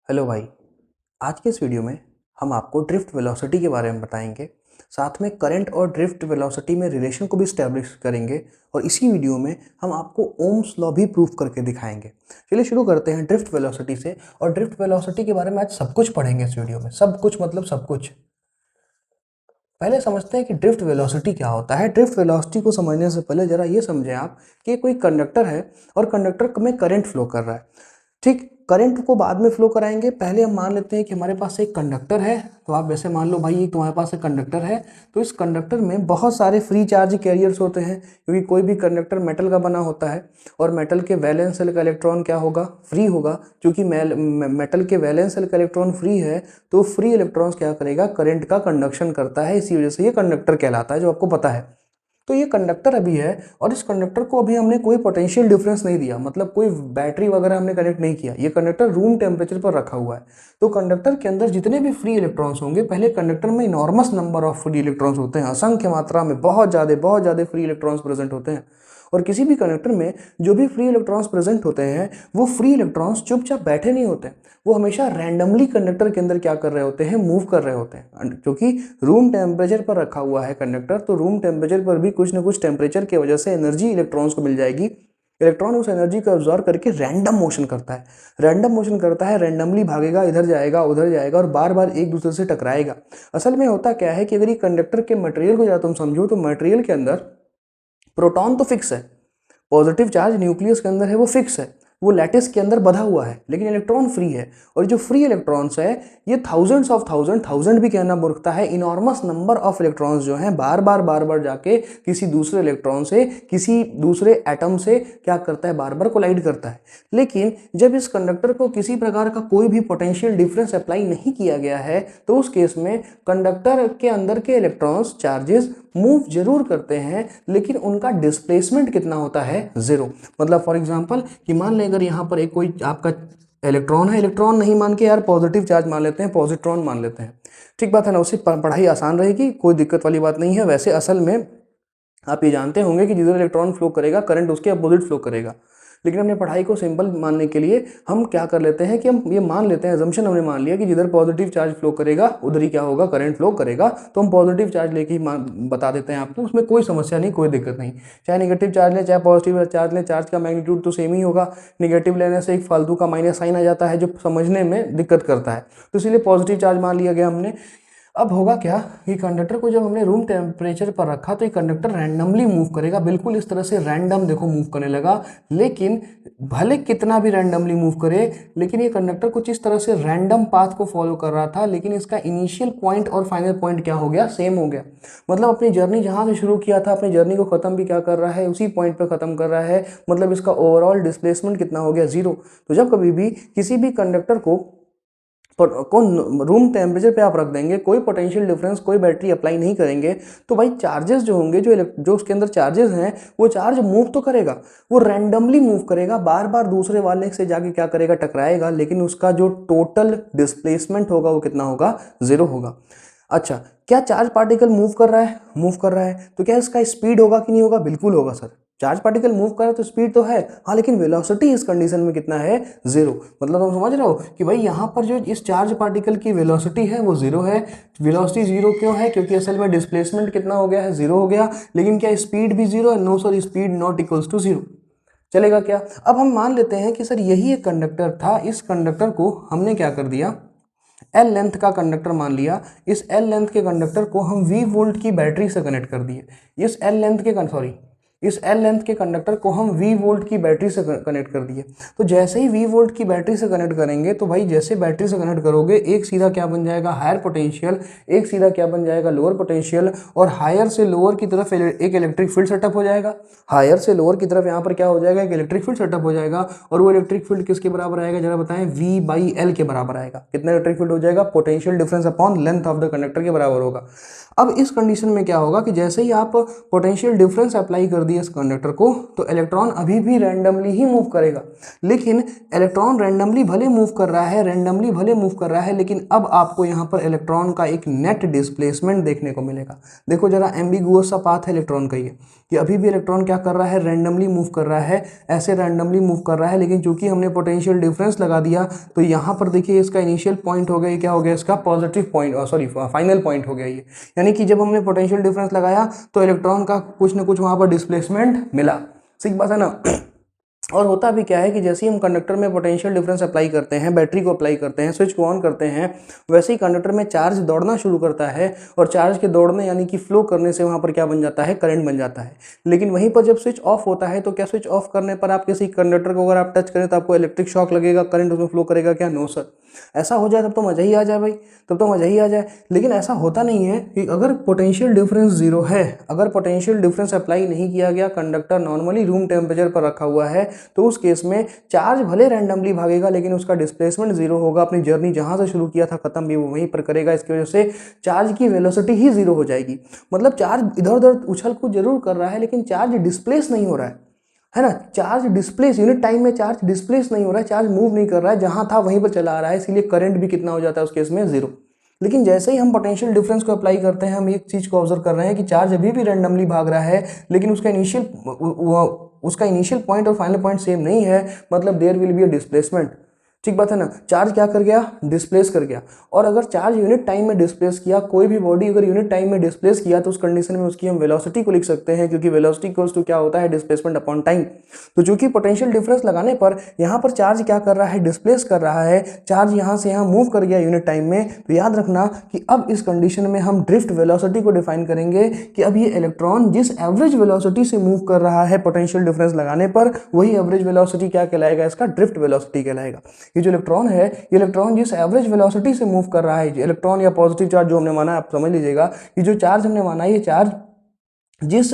Hello भाई। आज के इस वीडियो में हम आपको ड्रिफ्ट वेलोसिटी के बारे में बताएंगे। साथ में करंट और ड्रिफ्ट वेलोसिटी में रिलेशन को भी स्टैब्लिश करेंगे और इसी वीडियो में हम आपको ओम्स लॉ भी प्रूफ करके दिखाएंगे। चलिए शुरू करते हैं ड्रिफ्ट वेलोसिटी से। और ड्रिफ्ट वेलोसिटी के बारे में आज सब कुछ पढ़ेंगे इस वीडियो में, सब कुछ मतलब सब कुछ। पहले समझते हैं कि ड्रिफ्ट वेलोसिटी क्या होता है। ड्रिफ्ट वेलोसिटी को समझने से पहले जरा ये समझें आप कि कोई कंडक्टर है और कंडक्टर में करंट फ्लो कर रहा है। ठीक, करंट को बाद में फ्लो कराएंगे। पहले हम मान लेते हैं कि हमारे पास एक कंडक्टर है। तो आप वैसे मान लो भाई, तुम्हारे पास एक कंडक्टर है, तो इस कंडक्टर में बहुत सारे फ्री चार्ज कैरियर्स होते हैं, क्योंकि कोई भी कंडक्टर मेटल का बना होता है और मेटल के वैलेंस सेल का इलेक्ट्रॉन क्या होगा, फ्री होगा। क्योंकि मेटल के वैलेंस सेल का इलेक्ट्रॉन फ्री है, तो फ्री इलेक्ट्रॉन्स क्या करेगा, करंट का कंडक्शन करता है। इसी वजह से ये कंडक्टर कहलाता है, जो आपको पता है। तो ये कंडक्टर अभी है और इस कंडक्टर को अभी हमने कोई पोटेंशियल डिफरेंस नहीं दिया, मतलब कोई बैटरी वगैरह हमने कनेक्ट नहीं किया। ये कंडक्टर रूम टेम्परेचर पर रखा हुआ है। तो कंडक्टर के अंदर जितने भी फ्री इलेक्ट्रॉन्स होंगे, पहले कंडक्टर में enormous number of free electrons होते हैं, असंख्य मात्रा में बहुत ज़्यादा फ्री इलेक्ट्रॉन्स प्रेजेंट होते हैं। और किसी भी कंडक्टर में जो भी फ्री इलेक्ट्रॉन्स प्रेजेंट होते हैं, वो फ्री इलेक्ट्रॉन्स चुपचाप बैठे नहीं होते, वो हमेशा रैंडमली कंडक्टर के अंदर क्या कर रहे होते हैं, मूव कर रहे होते हैं। क्योंकि रूम टेम्परेचर पर रखा हुआ है कंडक्टर, तो रूम टेम्परेचर पर भी कुछ ना कुछ टेम्परेचर की वजह से एनर्जी इलेक्ट्रॉन्स को मिल जाएगी। इलेक्ट्रॉन उस एनर्जी को ऑब्जॉर्व करके रैंडम मोशन करता है। रैंडम मोशन करता है, रैंडमली भागेगा, इधर जाएगा उधर जाएगा और बार बार एक दूसरे से टकराएगा। असल में होता क्या है कि अगर ये कंडक्टर के मटेरियल को जरा तुम समझो, तो मटेरियल के अंदर प्रोटॉन तो फिक्स है, पॉजिटिव चार्ज न्यूक्लियस के अंदर है, वो फिक्स है, वो लैटिस के अंदर बधा हुआ है, लेकिन इलेक्ट्रॉन फ्री है। और जो फ्री इलेक्ट्रॉन्स है, ये थाउजेंड्स ऑफ थाउजेंड भी कहना मूर्खता है, इनॉर्मस नंबर ऑफ इलेक्ट्रॉन्स जो हैं बार बार जाके किसी दूसरे इलेक्ट्रॉन से, किसी दूसरे एटम से क्या करता है, बार बार कोलाइड करता है। लेकिन जब इस कंडक्टर को किसी प्रकार का कोई भी पोटेंशियल डिफरेंस अप्लाई नहीं किया गया है, तो उस केस में कंडक्टर के अंदर के इलेक्ट्रॉन्स चार्जेस मूव जरूर करते हैं, लेकिन उनका डिस्प्लेसमेंट कितना होता है, जीरो। मतलब फॉर एग्जांपल कि मान लें अगर यहाँ पर एक कोई आपका इलेक्ट्रॉन है, इलेक्ट्रॉन नहीं मान के यार पॉजिटिव चार्ज मान लेते हैं, पॉजिट्रॉन मान लेते हैं, ठीक बात है ना, उससे पढ़ाई आसान रहेगी, कोई दिक्कत वाली बात नहीं है। वैसे असल में आप ये जानते होंगे कि जिधर इलेक्ट्रॉन फ्लो करेगा, करंट उसके अपोजिट फ्लो करेगा। लेकिन अपने पढ़ाई को सिंपल मानने के लिए हम क्या कर लेते हैं कि हम ये मान लेते हैं, अजम्पशन हमने मान लिया कि जिधर पॉजिटिव चार्ज फ्लो करेगा उधर ही क्या होगा, करंट फ्लो करेगा। तो हम पॉजिटिव चार्ज लेके ही बता देते हैं आपको, उसमें कोई समस्या नहीं, कोई दिक्कत नहीं। चाहे नेगेटिव चार्ज लें चाहे पॉजिटिव चार्ज लें, चार्ज का मैग्नीट्यूड तो सेम ही होगा। नेगेटिव लेने से एक फालतू का माइनस साइन आ जाता है, जो समझने में दिक्कत करता है, तो इसलिए पॉजिटिव चार्ज मान लिया गया हमने। अब होगा क्या कि कंडक्टर को जब हमने रूम टेम्परेचर पर रखा, तो ये कंडक्टर रैंडमली मूव करेगा, बिल्कुल इस तरह से रैंडम देखो मूव करने लगा। लेकिन भले कितना भी रैंडमली मूव करे, लेकिन ये कंडक्टर कुछ इस तरह से रैंडम पाथ को फॉलो कर रहा था, लेकिन इसका इनिशियल पॉइंट और फाइनल पॉइंट क्या हो गया, सेम हो गया। मतलब अपनी जर्नी जहाँ से शुरू किया था, अपनी जर्नी को खत्म भी क्या कर रहा है, उसी पॉइंट पर खत्म कर रहा है। मतलब इसका ओवरऑल डिस्प्लेसमेंट कितना हो गया, जीरो। तो जब कभी भी किसी भी कंडक्टर को रूम टेम्परेचर पे आप रख देंगे, कोई पोटेंशियल डिफरेंस, कोई बैटरी अप्लाई नहीं करेंगे, तो भाई चार्जेस जो होंगे, जो उसके अंदर चार्जेस हैं, वो चार्ज मूव तो करेगा, वो रैंडमली मूव करेगा, बार बार दूसरे वाले से जाके क्या करेगा, टकराएगा, लेकिन उसका जो टोटल डिस्प्लेसमेंट होगा वो कितना होगा, जीरो होगा। अच्छा, क्या चार्ज पार्टिकल मूव कर रहा है, मूव कर रहा है, तो क्या इसका स्पीड होगा कि नहीं होगा, बिल्कुल होगा सर। चार्ज पार्टिकल मूव कर रहा है तो स्पीड तो है, हाँ, लेकिन वेलोसिटी इस कंडीशन में कितना है, जीरो। मतलब तुम समझ रहे हो कि भाई यहाँ पर जो इस चार्ज पार्टिकल की वेलोसिटी है वो जीरो है। वेलोसिटी जीरो क्यों है, क्योंकि असल में डिस्प्लेसमेंट कितना हो गया है, जीरो हो गया। लेकिन क्या स्पीड भी जीरो है, no sir, speed not equals to zero. चलेगा क्या। अब हम मान लेते हैं कि सर यही एक कंडक्टर था, इस कंडक्टर को हमने क्या कर दिया, एल लेंथ का कंडक्टर मान लिया। इस एल लेंथ के कंडक्टर को हम वी वोल्ट की बैटरी से कनेक्ट कर दिए। इस एल लेंथ के कंडक्टर को हम वी वोल्ट की बैटरी से कनेक्ट कर दिए। तो जैसे ही वी वोल्ट की बैटरी से कनेक्ट करेंगे, तो भाई जैसे बैटरी से कनेक्ट करोगे, एक सीधा क्या बन जाएगा, हायर पोटेंशियल, एक सीधा क्या बन जाएगा, लोअर पोटेंशियल। और हायर से लोअर की तरफ एक इलेक्ट्रिक फील्ड सेटअप हो जाएगा। हायर से लोअर की तरफ यहाँ पर क्या हो जाएगा, एक इलेक्ट्रिक फील्ड सेटअप हो जाएगा। और वो इलेक्ट्रिक फील्ड किसके बराबर आएगा, जरा बताएं, V बाई एल के बराबर आएगा। कितना इलेक्ट्रिक फील्ड हो जाएगा, potential difference upon length of the conductor के बराबर होगा। अब इस कंडीशन में क्या होगा कि जैसे ही आप पोटेंशियल डिफरेंस अप्लाई कर दिया इस कंडक्टर को, तो इलेक्ट्रॉन अभी भी रैंडमली ही मूव करेगा। लेकिन इलेक्ट्रॉन रैंडमली भले मूव कर रहा है, लेकिन अब आपको यहाँ पर इलेक्ट्रॉन का एक नेट डिस्प्लेसमेंट देखने को मिलेगा। देखो जरा, एम्बिगुअस सा पाथ है इलेक्ट्रॉन का ये, कि अभी भी इलेक्ट्रॉन क्या कर रहा है, रैंडमली मूव कर रहा है, ऐसे रैंडमली मूव कर रहा है। लेकिन चूंकि हमने पोटेंशियल डिफरेंस लगा दिया, तो यहाँ पर देखिए इसका इनिशियल पॉइंट हो गया, ये क्या हो गया, इसका positive point, sorry final point हो गया ये। यानी कि जब हमने पोटेंशियल डिफरेंस लगाया तो इलेक्ट्रॉन का कुछ ना कुछ वहाँ पर डिस्प्लेसमेंट मिला। ठीक बात है ना। और होता भी क्या है कि जैसे ही हम कंडक्टर में पोटेंशियल डिफरेंस अप्लाई करते हैं, बैटरी को अप्लाई करते हैं, स्विच को ऑन करते हैं, वैसे ही कंडक्टर में चार्ज दौड़ना शुरू करता है, और चार्ज के दौड़ने यानी कि फ्लो करने से वहाँ पर क्या बन जाता है, करंट बन जाता है। लेकिन वहीं पर जब स्विच ऑफ होता है, तो क्या स्विच ऑफ करने पर आप किसी कंडक्टर को अगर आप टच करें तो आपको इलेक्ट्रिक शॉक लगेगा, करंट उसमें फ्लो करेगा क्या? No sir. ऐसा हो जाए तब तो मज़ा ही आ जाए भाई, तब तो मज़ा ही आ जाए। लेकिन ऐसा होता नहीं है कि अगर पोटेंशियल डिफरेंस जीरो है, अगर पोटेंशियल डिफरेंस अप्लाई नहीं किया गया, कंडक्टर नॉर्मली रूम टेम्परेचर पर रखा हुआ है, तो उस केस में चार्ज भले रैंडमली भागेगा, लेकिन उसका डिस्प्लेसमेंट जीरो होगा। अपनी जर्नी जहां से शुरू किया था खत्म भी वो वहीं पर करेगा। इसकी वजह से चार्ज की वेलोसिटी ही जीरो हो जाएगी। मतलब चार्ज इधर उधर उछल कूद जरूर कर रहा है, लेकिन चार्ज डिस्प्लेस नहीं हो रहा है ना। चार्ज डिस्प्लेस, यूनिट टाइम में चार्ज डिस्प्लेस नहीं हो रहा है, चार्ज मूव नहीं कर रहा है, जहां था वहीं पर चला आ रहा है। इसीलिए करंट भी कितना हो जाता है उस केस में? जीरो। लेकिन जैसे ही हम पोटेंशियल डिफरेंस को अप्लाई करते हैं, हम एक चीज को ऑब्जर्व कर रहे हैं कि चार्ज अभी भी रैंडमली भाग रहा है, लेकिन उसका इनिशियल पॉइंट और फाइनल पॉइंट सेम नहीं है। मतलब there will be a displacement. ठीक बात है ना। चार्ज क्या कर गया? डिस्प्लेस कर गया। और अगर चार्ज यूनिट टाइम में डिस्प्लेस किया, कोई भी बॉडी अगर यूनिट टाइम में डिस्प्लेस किया, तो उस कंडीशन में उसकी हम वेलोसिटी को लिख सकते हैं, क्योंकि वेलोसिटी इक्वल्स टू क्या होता है? Displacement upon time. तो चूंकि पोटेंशियल डिफरेंस लगाने पर यहाँ पर चार्ज क्या कर रहा है? डिस्प्लेस कर रहा है। चार्ज यहाँ से यहाँ मूव कर गया यूनिट टाइम में। तो याद रखना कि अब इस कंडीशन में हम ड्रिफ्ट वेलोसिटी को डिफाइन करेंगे कि अब ये इलेक्ट्रॉन जिस एवरेज वेलोसिटी से मूव कर रहा है पोटेंशियल डिफरेंस लगाने पर, वही एवरेज वेलोसिटी क्या कहलाएगा? इसका ड्रिफ्ट वेलोसिटी कहलाएगा। ये जो इलेक्ट्रॉन है, ये इलेक्ट्रॉन जिस एवरेज वेलोसिटी से मूव कर रहा है, इलेक्ट्रॉन या पॉजिटिव चार्ज जो हमने माना है, आप समझ लीजिएगा, ये जो चार्ज हमने माना है, ये चार्ज जिस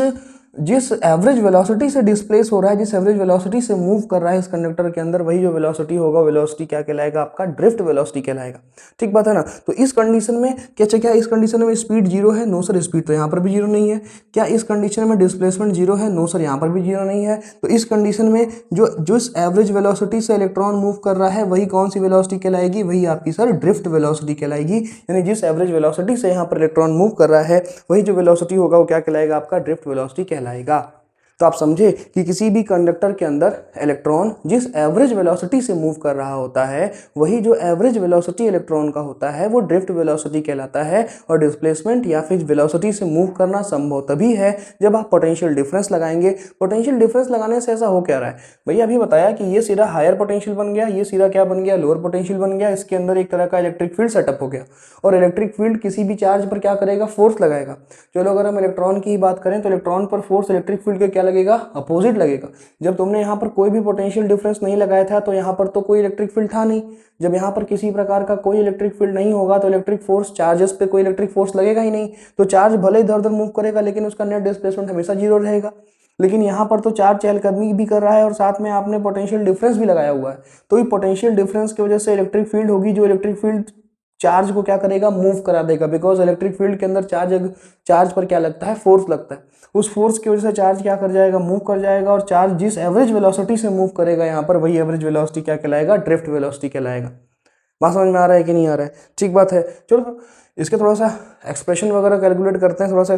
जिस एवरेज वेलोसिटी से डिस्प्लेस हो रहा है, जिस एवरेज वेलोसिटी से मूव कर रहा है इस कंडक्टर के अंदर, वही जो वेलोसिटी होगा, वेलोसिटी क्या कहलाएगा? आपका ड्रिफ्ट वेलोसिटी कहलाएगा। ठीक बात है ना। तो इस कंडीशन में क्या इस कंडीशन में स्पीड जीरो है? नो सर, स्पीड तो यहाँ पर भी जीरो नहीं है। क्या इस कंडीशन में डिस्प्लेसमेंट जीरो है? नो सर, यहाँ पर भी जीरो नहीं है। तो इस कंडीशन में जो इस एवरेज वेलोसिटी से इलेक्ट्रॉन मूव कर रहा है, वही कौन सी वेलोसिटी कहलाएगी? वही आपकी सर ड्रिफ्ट वेलोसिटी कहलाएगी। यानी जिस एवरेज वेलोसिटी से यहाँ पर इलेक्ट्रॉन मूव कर रहा है, वही जो वेलोसिटी होगा वो क्या कहलाएगा? आपका ड्रिफ्ट वेलोसिटी कहलाएगा। तो आप समझे कि किसी भी कंडक्टर के अंदर इलेक्ट्रॉन जिस एवरेज वेलोसिटी से मूव कर रहा होता है, वही जो एवरेज वेलोसिटी इलेक्ट्रॉन का होता है, वो ड्रिफ्ट वेलोसिटी कहलाता है। और डिस्प्लेसमेंट या फिर वेलोसिटी से मूव करना संभव तभी है जब आप पोटेंशियल डिफरेंस लगाएंगे। पोटेंशियल डिफरेंस लगाने से ऐसा हो क्या रहा है भैया? अभी बताया कि ये सिरा हायर पोटेंशियल बन गया, ये सिरा क्या बन गया? लोअर पोटेंशियल बन गया। इसके अंदर एक तरह का इलेक्ट्रिक फील्ड सेटअप हो गया, और इलेक्ट्रिक फील्ड किसी भी चार्ज पर क्या करेगा? फोर्स लगाएगा। चलो अगर हम इलेक्ट्रॉन की ही बात करें, तो इलेक्ट्रॉन पर फोर्स इलेक्ट्रिक फील्ड के क्या लगेगा? अपोजिट लगेगा। जब तुमने यहाँ पर कोई भी पोटेंशियल डिफरेंस नहीं लगाया था, तो यहाँ पर तो कोई इलेक्ट्रिक फील्ड था नहीं। जब यहाँ पर किसी प्रकार का कोई इलेक्ट्रिक फील्ड नहीं होगा, तो इलेक्ट्रिक फोर्स, चार्जेस पे कोई इलेक्ट्रिक फोर्स लगेगा ही नहीं। तो चार्ज भले इधर उधर मूव करेगा, लेकिन उसका नेट डिस्प्लेसमेंट हमेशा जीरो रहेगा। लेकिन यहाँ पर तो चार्ज चहलकदमी भी कर रहा है, और साथ में आपने पोटेंशियल डिफरेंस भी लगाया हुआ है। तो ये पोटेंशियल डिफरेंस की वजह से इलेक्ट्रिक फील्ड होगी, जो इलेक्ट्रिक फील्ड चार्ज को क्या करेगा? मूव करा देगा। बिकॉज इलेक्ट्रिक फील्ड के अंदर चार्ज पर क्या लगता है? फोर्स लगता है। उस फोर्स की वजह से चार्ज क्या कर जाएगा? मूव कर जाएगा। और चार्ज जिस एवरेज वेलोसिटी से मूव करेगा यहाँ पर, वही एवरेज वेलोसिटी क्या कहलाएगा? ड्रिफ्ट वेलोसिटी कहलाएगा। बात समझ में आ रहा है कि नहीं आ रहा है? ठीक बात है। चलो इसके थोड़ा सा एक्सप्रेशन वगैरह कैलकुलेट करते हैं, थोड़ा सा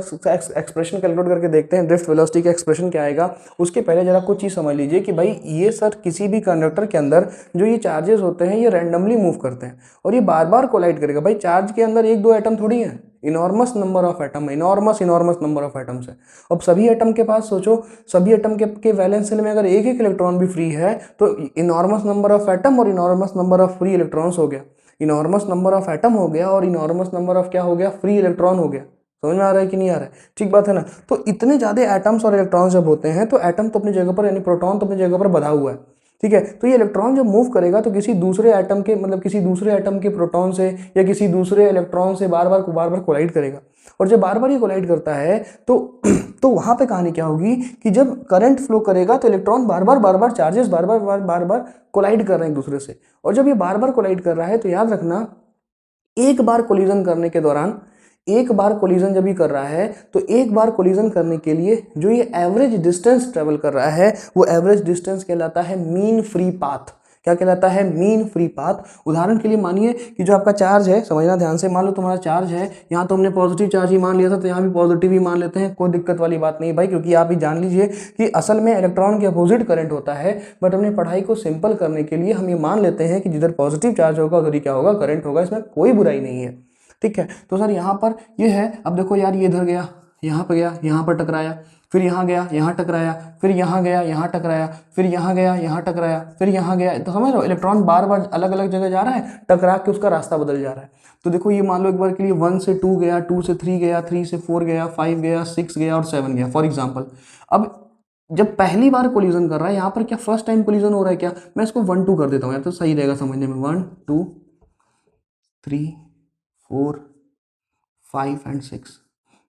एक्सप्रेशन कैलकुलेट करके देखते हैं ड्रिफ्ट वेलोसिटी का एक्सप्रेशन क्या आएगा। उसके पहले जरा कुछ चीज़ समझ लीजिए कि भाई ये सर किसी भी कंडक्टर के अंदर जो ये चार्जेस होते हैं, ये रैंडमली मूव करते हैं, और ये बार बार कोलाइड करेगा। भाई चार्ज के अंदर एक दो एटम थोड़ी है, इनॉर्मस नंबर ऑफ एटम है, इनॉर्मस नंबर ऑफ एटम्स है। अब सभी एटम के पास सोचो, सभी एटम के वैलेंस शेल में अगर एक एक इलेक्ट्रॉन भी फ्री है, तो इनॉर्मस नंबर ऑफ एटम और enormous number of free electrons हो गया। इनॉर्मस नंबर ऑफ एटम हो गया, और इनॉर्मस नंबर ऑफ क्या हो गया? फ्री इलेक्ट्रॉन हो गया। समझ में आ रहा है कि नहीं आ रहा है? ठीक बात है ना। तो इतने ज्यादा एटम्स और इलेक्ट्रॉन्स जब होते हैं, तो एटम तो अपनी जगह पर, यानी प्रोटॉन तो अपनी जगह पर बधा हुआ है। ठीक है। तो ये इलेक्ट्रॉन जब मूव करेगा, तो किसी दूसरे एटम के, मतलब किसी दूसरे एटम के प्रोटॉन से या किसी दूसरे इलेक्ट्रॉन से बार बार कोलाइड करेगा। और जब बार बार ये कोलाइड करता है, तो वहां पे कहानी क्या होगी कि जब करंट फ्लो करेगा, तो इलेक्ट्रॉन बार बार चार्जेस बार बार कोलाइड कर रहे हैं एक दूसरे से। और जब ये बार बार कोलाइड कर रहा है, तो याद रखना, एक बार कोलिजन करने के दौरान एक बार कोलिजन जब भी कर रहा है तो एक बार कोलिजन करने के लिए जो ये एवरेज डिस्टेंस ट्रेवल कर रहा है वो एवरेज डिस्टेंस कहलाता है मीन फ्री पाथ। क्या कहलाता है? Mean free path. उदाहरण के लिए मानिए कि जो आपका चार्ज है, समझना ध्यान से, मान लो तुम्हारा चार्ज है, यहाँ तो हमने पॉजिटिव चार्ज ही मान लिया था, तो यहाँ भी पॉजिटिव ही मान लेते हैं, कोई दिक्कत वाली बात नहीं भाई, क्योंकि आप ही जान लीजिए कि असल में इलेक्ट्रॉन के अपोजिट करंट होता है, बट अपनी पढ़ाई को सिंपल करने के लिए हम ये मान लेते हैं कि जिधर पॉजिटिव चार्ज होगा उधर ही क्या होगा? करंट होगा। इसमें कोई बुराई नहीं है, ठीक है। तो सर यहाँ पर ये है, अब देखो यार, ये इधर गया, यहाँ पर गया, यहाँ पर टकराया, फिर यहाँ गया, यहाँ टकराया, फिर यहाँ गया, यहाँ टकराया, फिर यहाँ गया, यहाँ टकराया, फिर यहाँ गया। तो समझ रहे हो, इलेक्ट्रॉन बार बार अलग अलग जगह जा रहा है, टकरा के उसका रास्ता बदल जा रहा है। तो देखो ये मान लो एक बार के लिए 1 से 2 गया, 2 से 3 गया, 3 से 4 गया, 5 गया, 6 गया और 7 गया, फॉर एग्जाम्पल। अब जब पहली बार कोलिजन कर रहा है, यहाँ पर क्या फर्स्ट टाइम कोलिजन हो रहा है क्या? मैं इसको 1 2 कर देता हूँ यार, तो सही रहेगा समझने में। 1 2 3 4 5 एंड 6।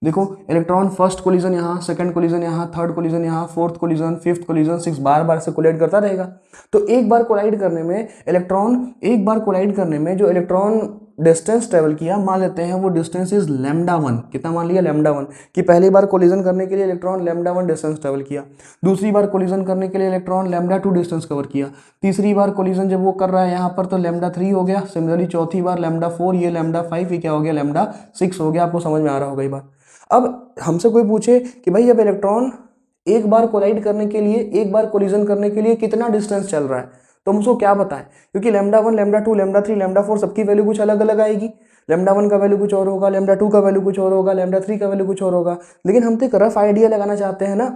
देखो इलेक्ट्रॉन फर्स्ट कोलिजन यहाँ, सेकंड कोलिजन यहाँ, थर्ड कोलिजन यहाँ, फोर्थ कोलिजन, फिफ्थ कोलिजन, 6 बार बार से कोलाइड करता रहेगा। तो एक बार कोलाइड करने में जो इलेक्ट्रॉन डिस्टेंस ट्रेवल किया, मान लेते हैं वो डिस्टेंस इज λ1। कितना मान लिया? λ1। कि पहली बार कोलिजन करने के लिए इलेक्ट्रॉन λ1 डिस्टेंस ट्रेवल किया, दूसरी बार कोलिजन करने के लिए इलेक्ट्रॉन λ2 डिस्टेंस कवर किया, तीसरी बार कोलिजन जब वो कर रहा है यहाँ पर तो λ3 हो गया, सिमिलरली चौथी बार λ4, ये λ5, ये क्या हो गया? λ6 हो गया। आपको समझ में आ रहा होगा ये बात। अब हमसे कोई पूछे कि भाई अब इलेक्ट्रॉन एक बार कोलाइड करने के लिए, एक बार कोलिजन करने के लिए कितना डिस्टेंस चल रहा है, तो हम उसको क्या बताएं? क्योंकि λ1, λ2, λ3, λ4 सबकी वैल्यू कुछ अलग अलग आएगी। λ1 का वैल्यू कुछ और होगा, λ2 का वैल्यू कुछ और होगा, λ3 का वैल्यू कुछ और होगा। लेकिन हम तो एक रफ आइडिया लगाना चाहते हैं ना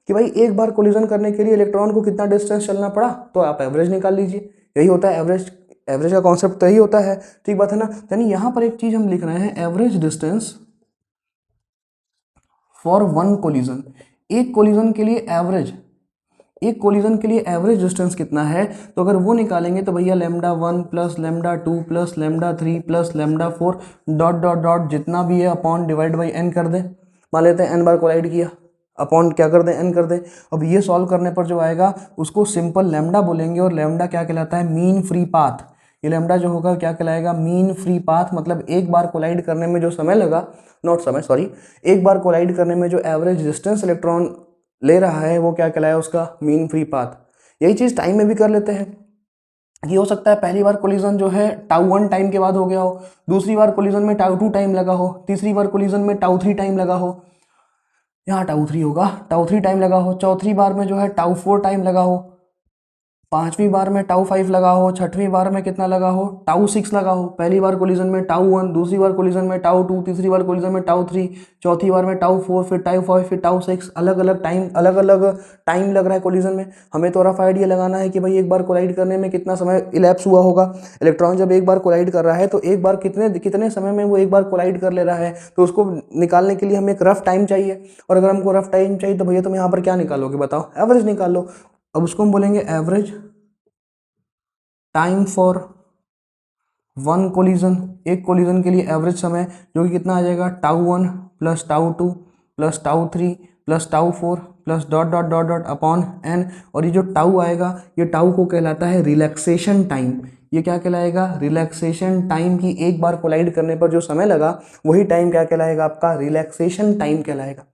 कि भाई एक बार कोलिजन करने के लिए इलेक्ट्रॉन को कितना डिस्टेंस चलना पड़ा, तो आप एवरेज निकाल लीजिए। यही होता है एवरेज। एवरेज का कॉन्सेप्ट तो यही होता है, ठीक बात है ना। यानी यहाँ पर एक चीज हम लिख रहे हैं, एवरेज डिस्टेंस फॉर 1 कोलिजन। एक कोलिजन के लिए एवरेज डिस्टेंस कितना है, तो अगर वो निकालेंगे तो भैया λ1 plus λ2 plus λ3 plus λ4 dot dot dot जितना भी है अपॉन डिवाइड बाई n कर दें। मान लेते हैं n बार कोलाइड किया, अपॉन क्या कर दें? n कर दें। अब ये सॉल्व करने पर जो आएगा उसको सिंपल लैम्डा बोलेंगे, और लैम्डा क्या कहलाता है? Mean free path. ये लैम्डा जो होगा क्या कहलाएगा? Mean free path. मतलब एक बार कोलाइड करने में जो समय लगा, एक बार कोलाइड करने में जो एवरेज डिस्टेंस इलेक्ट्रॉन ले रहा है वो क्या कहलाया? उसका मीन फ्री पाथ। यही चीज टाइम में भी कर लेते हैं कि हो सकता है पहली बार कोलिजन जो है τ1 टाइम के बाद हो गया हो, दूसरी बार कोलिजन में τ2 टाइम लगा हो, तीसरी बार कोलिजन में τ3 टाइम लगा हो, यहाँ τ3 होगा, τ3 टाइम लगा हो, चौथी बार में जो है τ4 टाइम लगा हो, पांचवी बार में τ5 लगा हो, छठवीं बार में कितना लगा हो? τ6 लगा हो। पहली बार कोलिजन में τ1, दूसरी बार कोलिजन में τ2, तीसरी बार कोलिजन में τ3, चौथी बार में τ4, फिर τ5, फिर τ6। अलग अलग टाइम लग रहा है कोलिजन में। हमें तो रफ आइडिया लगाना है कि भाई एक बार कोलाइड करने में कितना समय इलैप्स हुआ होगा। इलेक्ट्रॉन जब एक बार कोलाइड कर रहा है तो एक बार कितने समय में वो एक बार कोलाइड कर ले रहा है, तो उसको निकालने के लिए हमें एक रफ टाइम चाहिए। और अगर हमको रफ टाइम चाहिए तो भैया तुम यहाँ पर क्या निकालोगे? बताओ, एवरेज निकाल लो। अब उसको हम बोलेंगे एवरेज टाइम फॉर 1 कोलिजन। एक कोलिजन के लिए एवरेज समय जो कि कितना आ जाएगा? τ1 plus τ2 plus τ3 plus τ4 plus dot dot dot dot upon n। और ये जो टाउ आएगा, ये टाउ को कहलाता है रिलैक्सेशन टाइम। ये क्या कहलाएगा? Relaxation time. की एक बार कोलाइड करने पर जो समय लगा वही टाइम क्या कहलाएगा? आपका रिलैक्सेशन टाइम कहलाएगा।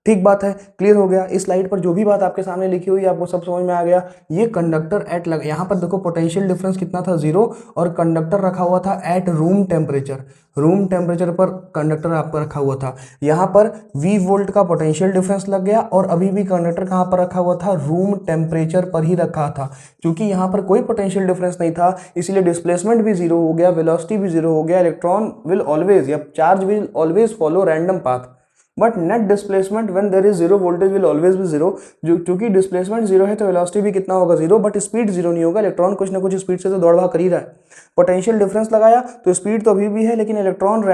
ठीक बात है, क्लियर हो गया। इस स्लाइड पर जो भी बात आपके सामने लिखी हुई है आपको सब समझ में आ गया। ये कंडक्टर एट लगा, यहाँ पर देखो पोटेंशियल डिफरेंस कितना था? 0, और कंडक्टर रखा हुआ था at room temperature. Room temperature पर कंडक्टर आपका रखा हुआ था। यहाँ पर V वोल्ट का पोटेंशियल डिफरेंस लग गया, और अभी भी कंडक्टर कहाँ पर रखा हुआ था? रूम टेम्परेचर पर ही रखा था। क्योंकि यहाँ पर कोई पोटेंशियल डिफरेंस नहीं था, इसलिए डिस्प्लेसमेंट भी 0 हो गया, वेलोसिटी भी 0 हो गया। इलेक्ट्रॉन विल ऑलवेज, या charge will always follow random path, but net displacement when there is 0 voltage will always be 0। जो क्योंकि डिस्प्लेसमेंट 0 है तो वेलोसिटी भी कितना होगा? 0, बट स्पीड 0 नहीं होगा। इलेक्ट्रॉन कुछ ना कुछ स्पीड से तो दौड़ भाग कर ही रहा है। पोटेंशियल डिफरेंस लगाया तो स्पीड तो अभी भी है, लेकिन इलेक्ट्रॉन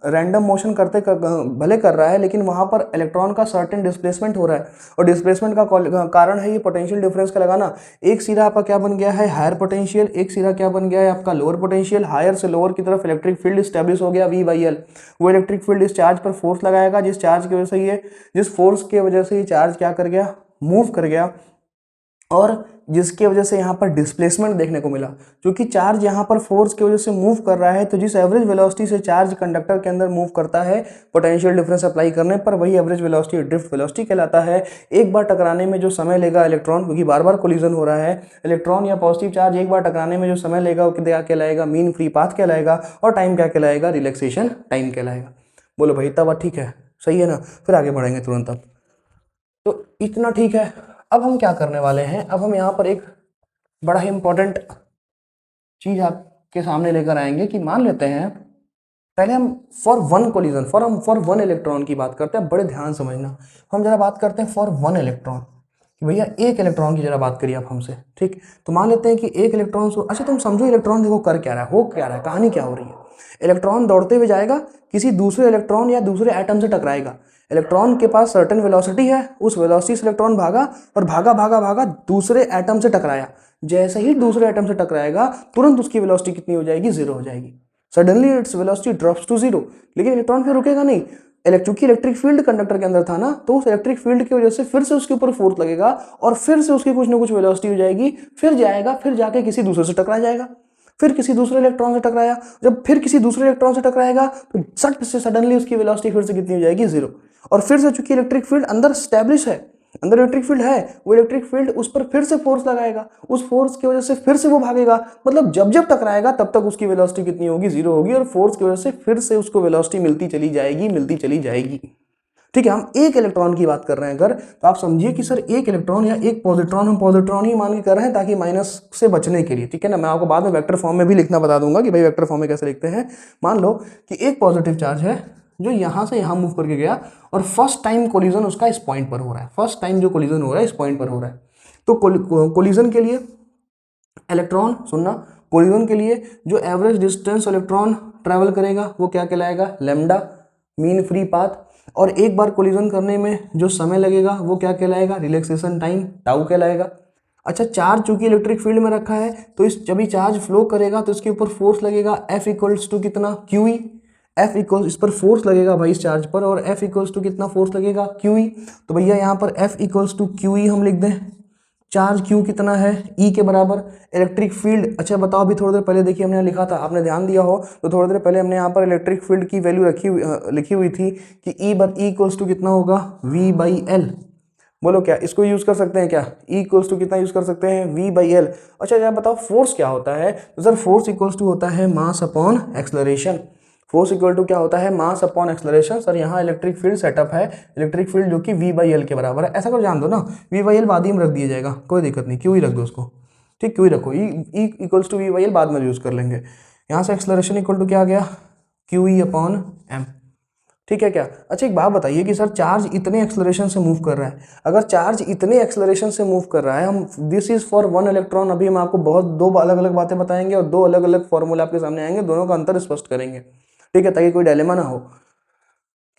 रैंडम मोशन भले कर रहा है, लेकिन वहां पर इलेक्ट्रॉन का सर्टेन डिस्प्लेसमेंट हो रहा है, और डिस्प्लेसमेंट का कारण है ये पोटेंशियल डिफरेंस का लगाना। एक सिरा आपका क्या बन गया है? Higher potential. एक सिरा क्या बन गया है आपका? Lower potential. हायर से लोअर की तरफ इलेक्ट्रिक फील्ड स्टैब्लिश हो गया V/L। वो इलेक्ट्रिक फील्ड इस चार्ज पर फोर्स लगाएगा, जिस फोर्स की वजह से ये चार्ज क्या कर गया? मूव कर गया और जिसके वजह से यहाँ पर डिस्प्लेसमेंट देखने को मिला। क्योंकि चार्ज यहाँ पर फोर्स की वजह से मूव कर रहा है, तो जिस एवरेज वेलोसिटी से चार्ज कंडक्टर के अंदर मूव करता है पोटेंशियल डिफरेंस अप्लाई करने पर, वही एवरेज वेलोसिटी ड्रिफ्ट वेलोसिटी कहलाता है। एक बार टकराने में जो समय लेगा इलेक्ट्रॉन, क्योंकि बार बार कोलिजन हो रहा है, इलेक्ट्रॉन या पॉजिटिव चार्ज एक बार टकराने में जो समय लेगा वो क्या कहलाएगा, मीन फ्री पाथ कहलाएगा। और टाइम क्या कहलाएगा, रिलैक्सेशन टाइम कहलाएगा। बोलो भाई इतना बात ठीक है, सही है ना। फिर आगे बढ़ेंगे तुरंत। अब तो इतना ठीक है। अब हम क्या करने वाले हैं, अब हम यहाँ पर एक बड़ा ही इंपॉर्टेंट चीज आपके सामने लेकर आएंगे कि मान लेते हैं, पहले हम for one collision, for one electron की बात करते हैं। बड़े ध्यान समझना, हम जरा बात करते हैं फॉर वन इलेक्ट्रॉन कि भैया एक इलेक्ट्रॉन की जरा बात करिए आप हमसे, ठीक। तो मान लेते हैं कि एक इलेक्ट्रॉन अच्छा तुम समझो इलेक्ट्रॉन देखो कर क्या रहा है, हो क्या रहा है, कहानी क्या हो रही है। इलेक्ट्रॉन दौड़ते हुए जाएगा, किसी दूसरे इलेक्ट्रॉन या दूसरे एटम से टकराएगा। इलेक्ट्रॉन के पास सर्टेन वेलोसिटी है, उस वेलोसिटी से इलेक्ट्रॉन भागा और भागा भागा भागा दूसरे एटम से टकराया। जैसे ही दूसरे एटम से टकराएगा तुरंत उसकी वेलोसिटी कितनी हो जाएगी, जीरो हो जाएगी। Suddenly its velocity drops to zero. लेकिन इलेक्ट्रॉन फिर रुकेगा नहीं, क्योंकि इलेक्ट्रिक फील्ड कंडक्टर के अंदर था ना, तो उस इलेक्ट्रिक फील्ड की वजह से फिर से उसके ऊपर फोर्स लगेगा और फिर से उसकी कुछ ना कुछ वेलोसिटी हो जाएगी, फिर जाएगा, फिर जाके किसी दूसरे से टकरा जाएगा, फिर किसी दूसरे इलेक्ट्रॉन से टकराया, जब फिर किसी दूसरे इलेक्ट्रॉन से टकराएगा तो सट से सडनली उसकी वेलोसिटी फिर से कितनी हो जाएगी, जीरो। और फिर से चूंकि इलेक्ट्रिक फील्ड अंदर स्टैब्लिश है, अंदर इलेक्ट्रिक फील्ड है, वो इलेक्ट्रिक फील्ड उस पर फिर से फोर्स लगाएगा, उस फोर्स की वजह से फिर से वो भागेगा। मतलब जब जब टकराएगा तब तक उसकी वेलोसिटी कितनी होगी, जीरो होगी, और फोर्स की वजह से फिर से उसको वेलोसिटी मिलती चली जाएगी, मिलती चली जाएगी। ठीक है, हम एक इलेक्ट्रॉन की बात कर रहे हैं अगर, तो आप समझिए कि सर एक इलेक्ट्रॉन या एक पॉजिट्रॉन, हम पॉजिट्रॉन ही मान के कर रहे हैं ताकि माइनस से बचने के लिए, ठीक है ना। मैं आपको बाद में वेक्टर फॉर्म में भी लिखना बता दूंगा कि भाई वेक्टर फॉर्म में कैसे लिखते हैं। मान लो कि एक पॉजिटिव चार्ज है जो यहां से यहां मूव करके गया और फर्स्ट टाइम कोलिजन उसका इस पॉइंट पर हो रहा है, फर्स्ट टाइम जो कोलिजन हो रहा है इस पॉइंट पर हो रहा है। तो कोलिजन के लिए इलेक्ट्रॉन, सुनना, कोलिजन के लिए जो एवरेज डिस्टेंस इलेक्ट्रॉन ट्रेवल करेगा वो क्या कहलाएगा, लैम्डा, मीन फ्री पाथ। और एक बार कोलिजन करने में जो समय लगेगा वो क्या कहलाएगा, रिलैक्सेशन टाइम, टाउ कहलाएगा। अच्छा, चार्ज चूंकि इलेक्ट्रिक फील्ड में रखा है तो इस जब भी चार्ज फ्लो करेगा तो इसके ऊपर फोर्स लगेगा F इक्वल्स टू कितना, QE। F इक्वल्स, इस पर फोर्स लगेगा भाई इस चार्ज पर, और F इक्वल्स टू कितना फोर्स लगेगा, QE। तो भैया यहाँ पर F इक्वल्स टू QE हम लिख दें। चार्ज Q कितना है, E के बराबर। इलेक्ट्रिक फील्ड, अच्छा बताओ, अभी थोड़ी देर पहले देखिए हमने लिखा था, आपने ध्यान दिया हो तो थोड़ी देर पहले हमने यहाँ पर इलेक्ट्रिक फील्ड की वैल्यू लिखी हुई थी कि E इक्वल्स टू कितना होगा, V/L। बोलो क्या इसको यूज कर सकते हैं क्या, E इक्वल्स टू कितना यूज कर सकते हैं, V/L। अच्छा जरा बताओ फोर्स क्या होता है, तो सर फोर्स इक्वल्स टू होता है mass upon acceleration. Force equal to क्या होता है, मास अपॉन एक्सलरेशन। सर यहाँ इलेक्ट्रिक फील्ड सेटअप है, इलेक्ट्रिक फील्ड जो कि V/L के बराबर है। ऐसा कर जान दो ना, V/L बाद ही में रख दिया जाएगा, कोई दिक्कत नहीं, क्यों ही रख दो उसको, ठीक, क्यों ही रखो, E इक्वल्स टू V/L बाद में यूज कर लेंगे। यहाँ से एक्सलरेशन इक्वल टू क्या आ गया, QE अपॉन M, ठीक है क्या। अच्छा एक बात बताइए कि सर चार्ज इतने एक्सलरेशन से मूव कर रहा है, अगर चार्ज इतने एक्सलरेशन से मूव कर रहा है, हम this is for one electron, अभी हम आपको बहुत दो अलग अलग बातें बताएंगे और दो अलग अलग फॉर्मूला आपके सामने आएंगे, दोनों का अंतर स्पष्ट करेंगे, ठीक है, ताकि कोई डायलेमा ना हो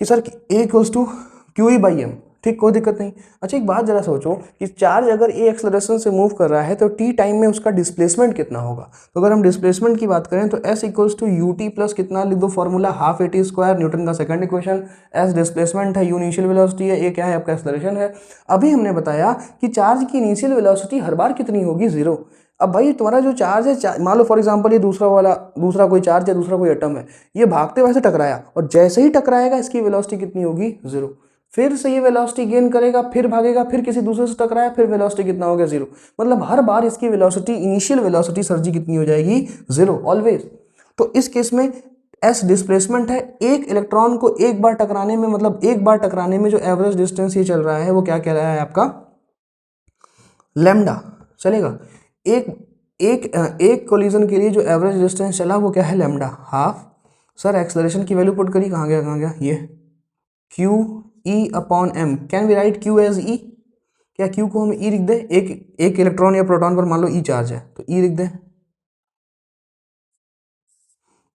कि sir A equals to QE/M, ठीक, कोई दिक्कत नहीं। अच्छा एक बात जरा सोचो कि चार्ज अगर A एक्सलरेशन से मूव कर रहा है तो T टाइम में उसका डिस्प्लेसमेंट कितना होगा। तो अगर हम डिस्प्लेसमेंट की बात करें तो S equals to UT plus कितना, लिख दो formula, half AT square, Newton का सेकंड इक्वेशन। S डिस्प्लेसमेंट है, U इनिशियल वेलोसिटी है, A क्या है आपका एक्सलरेशन है। अभी हमने बताया कि चार्ज की इनिशियल वेलोसिटी हर बार कितनी होगी, जीरो। अब भाई तुम्हारा जो चार्ज है, मान लो फॉर एग्जांपल ये दूसरा कोई चार्ज है, दूसरा कोई एटम है, ये भागते वैसे टकराया और जैसे ही टकराएगा इसकी वेलोसिटी कितनी होगी, जीरो। फिर से ये वेलोसिटी गेन करेगा, फिर भागेगा, फिर किसी दूसरे से टकराया, फिर वेलोसिटी कितना हो गया, जीरो। मतलब हर बार इसकी वेलोसिटी, इनिशियल वेलोसिटी सर जी कितनी हो जाएगी, जीरो, ऑलवेज। तो इस केस में एस डिस्प्लेसमेंट है, एक इलेक्ट्रॉन को एक बार टकराने में, मतलब एक बार टकराने में जो एवरेज डिस्टेंस ये चल रहा है वो क्या कह रहा है आपका, लैम्डा, चलेगा। एक एक एक कोलिजन के लिए जो एवरेज डिस्टेंस चला वो क्या है, लैम्डा, हाफ। सर एक्सलरेशन की वैल्यू पुट करी, कहाँ गया ये, QE/M, can we write Q as E, क्या Q को हम E लिख दें, एक इलेक्ट्रॉन या प्रोटॉन पर मान लो E चार्ज है तो E लिख दें,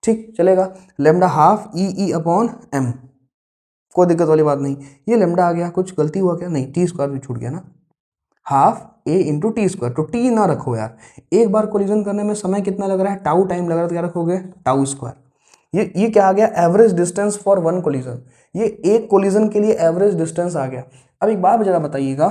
ठीक चलेगा। लैम्डा हाफ E/M, कोई दिक्कत वाली बात नहीं। ये लैम्डा आ गया, कुछ गलती हुआ क्या, नहीं, टी स्क्वायर भी छूट गया ना, half A into T square, तो टी ना रखो यार, एक बार कोलिजन करने में समय कितना लग रहा है, टाउ टाइम लग रहा है, तो क्या रखोगे, टाउ स्क्वायर। ये क्या आ गया, average distance for one collision, ये एक कोलिजन के लिए एवरेज डिस्टेंस आ गया। अब एक बात जरा बताइएगा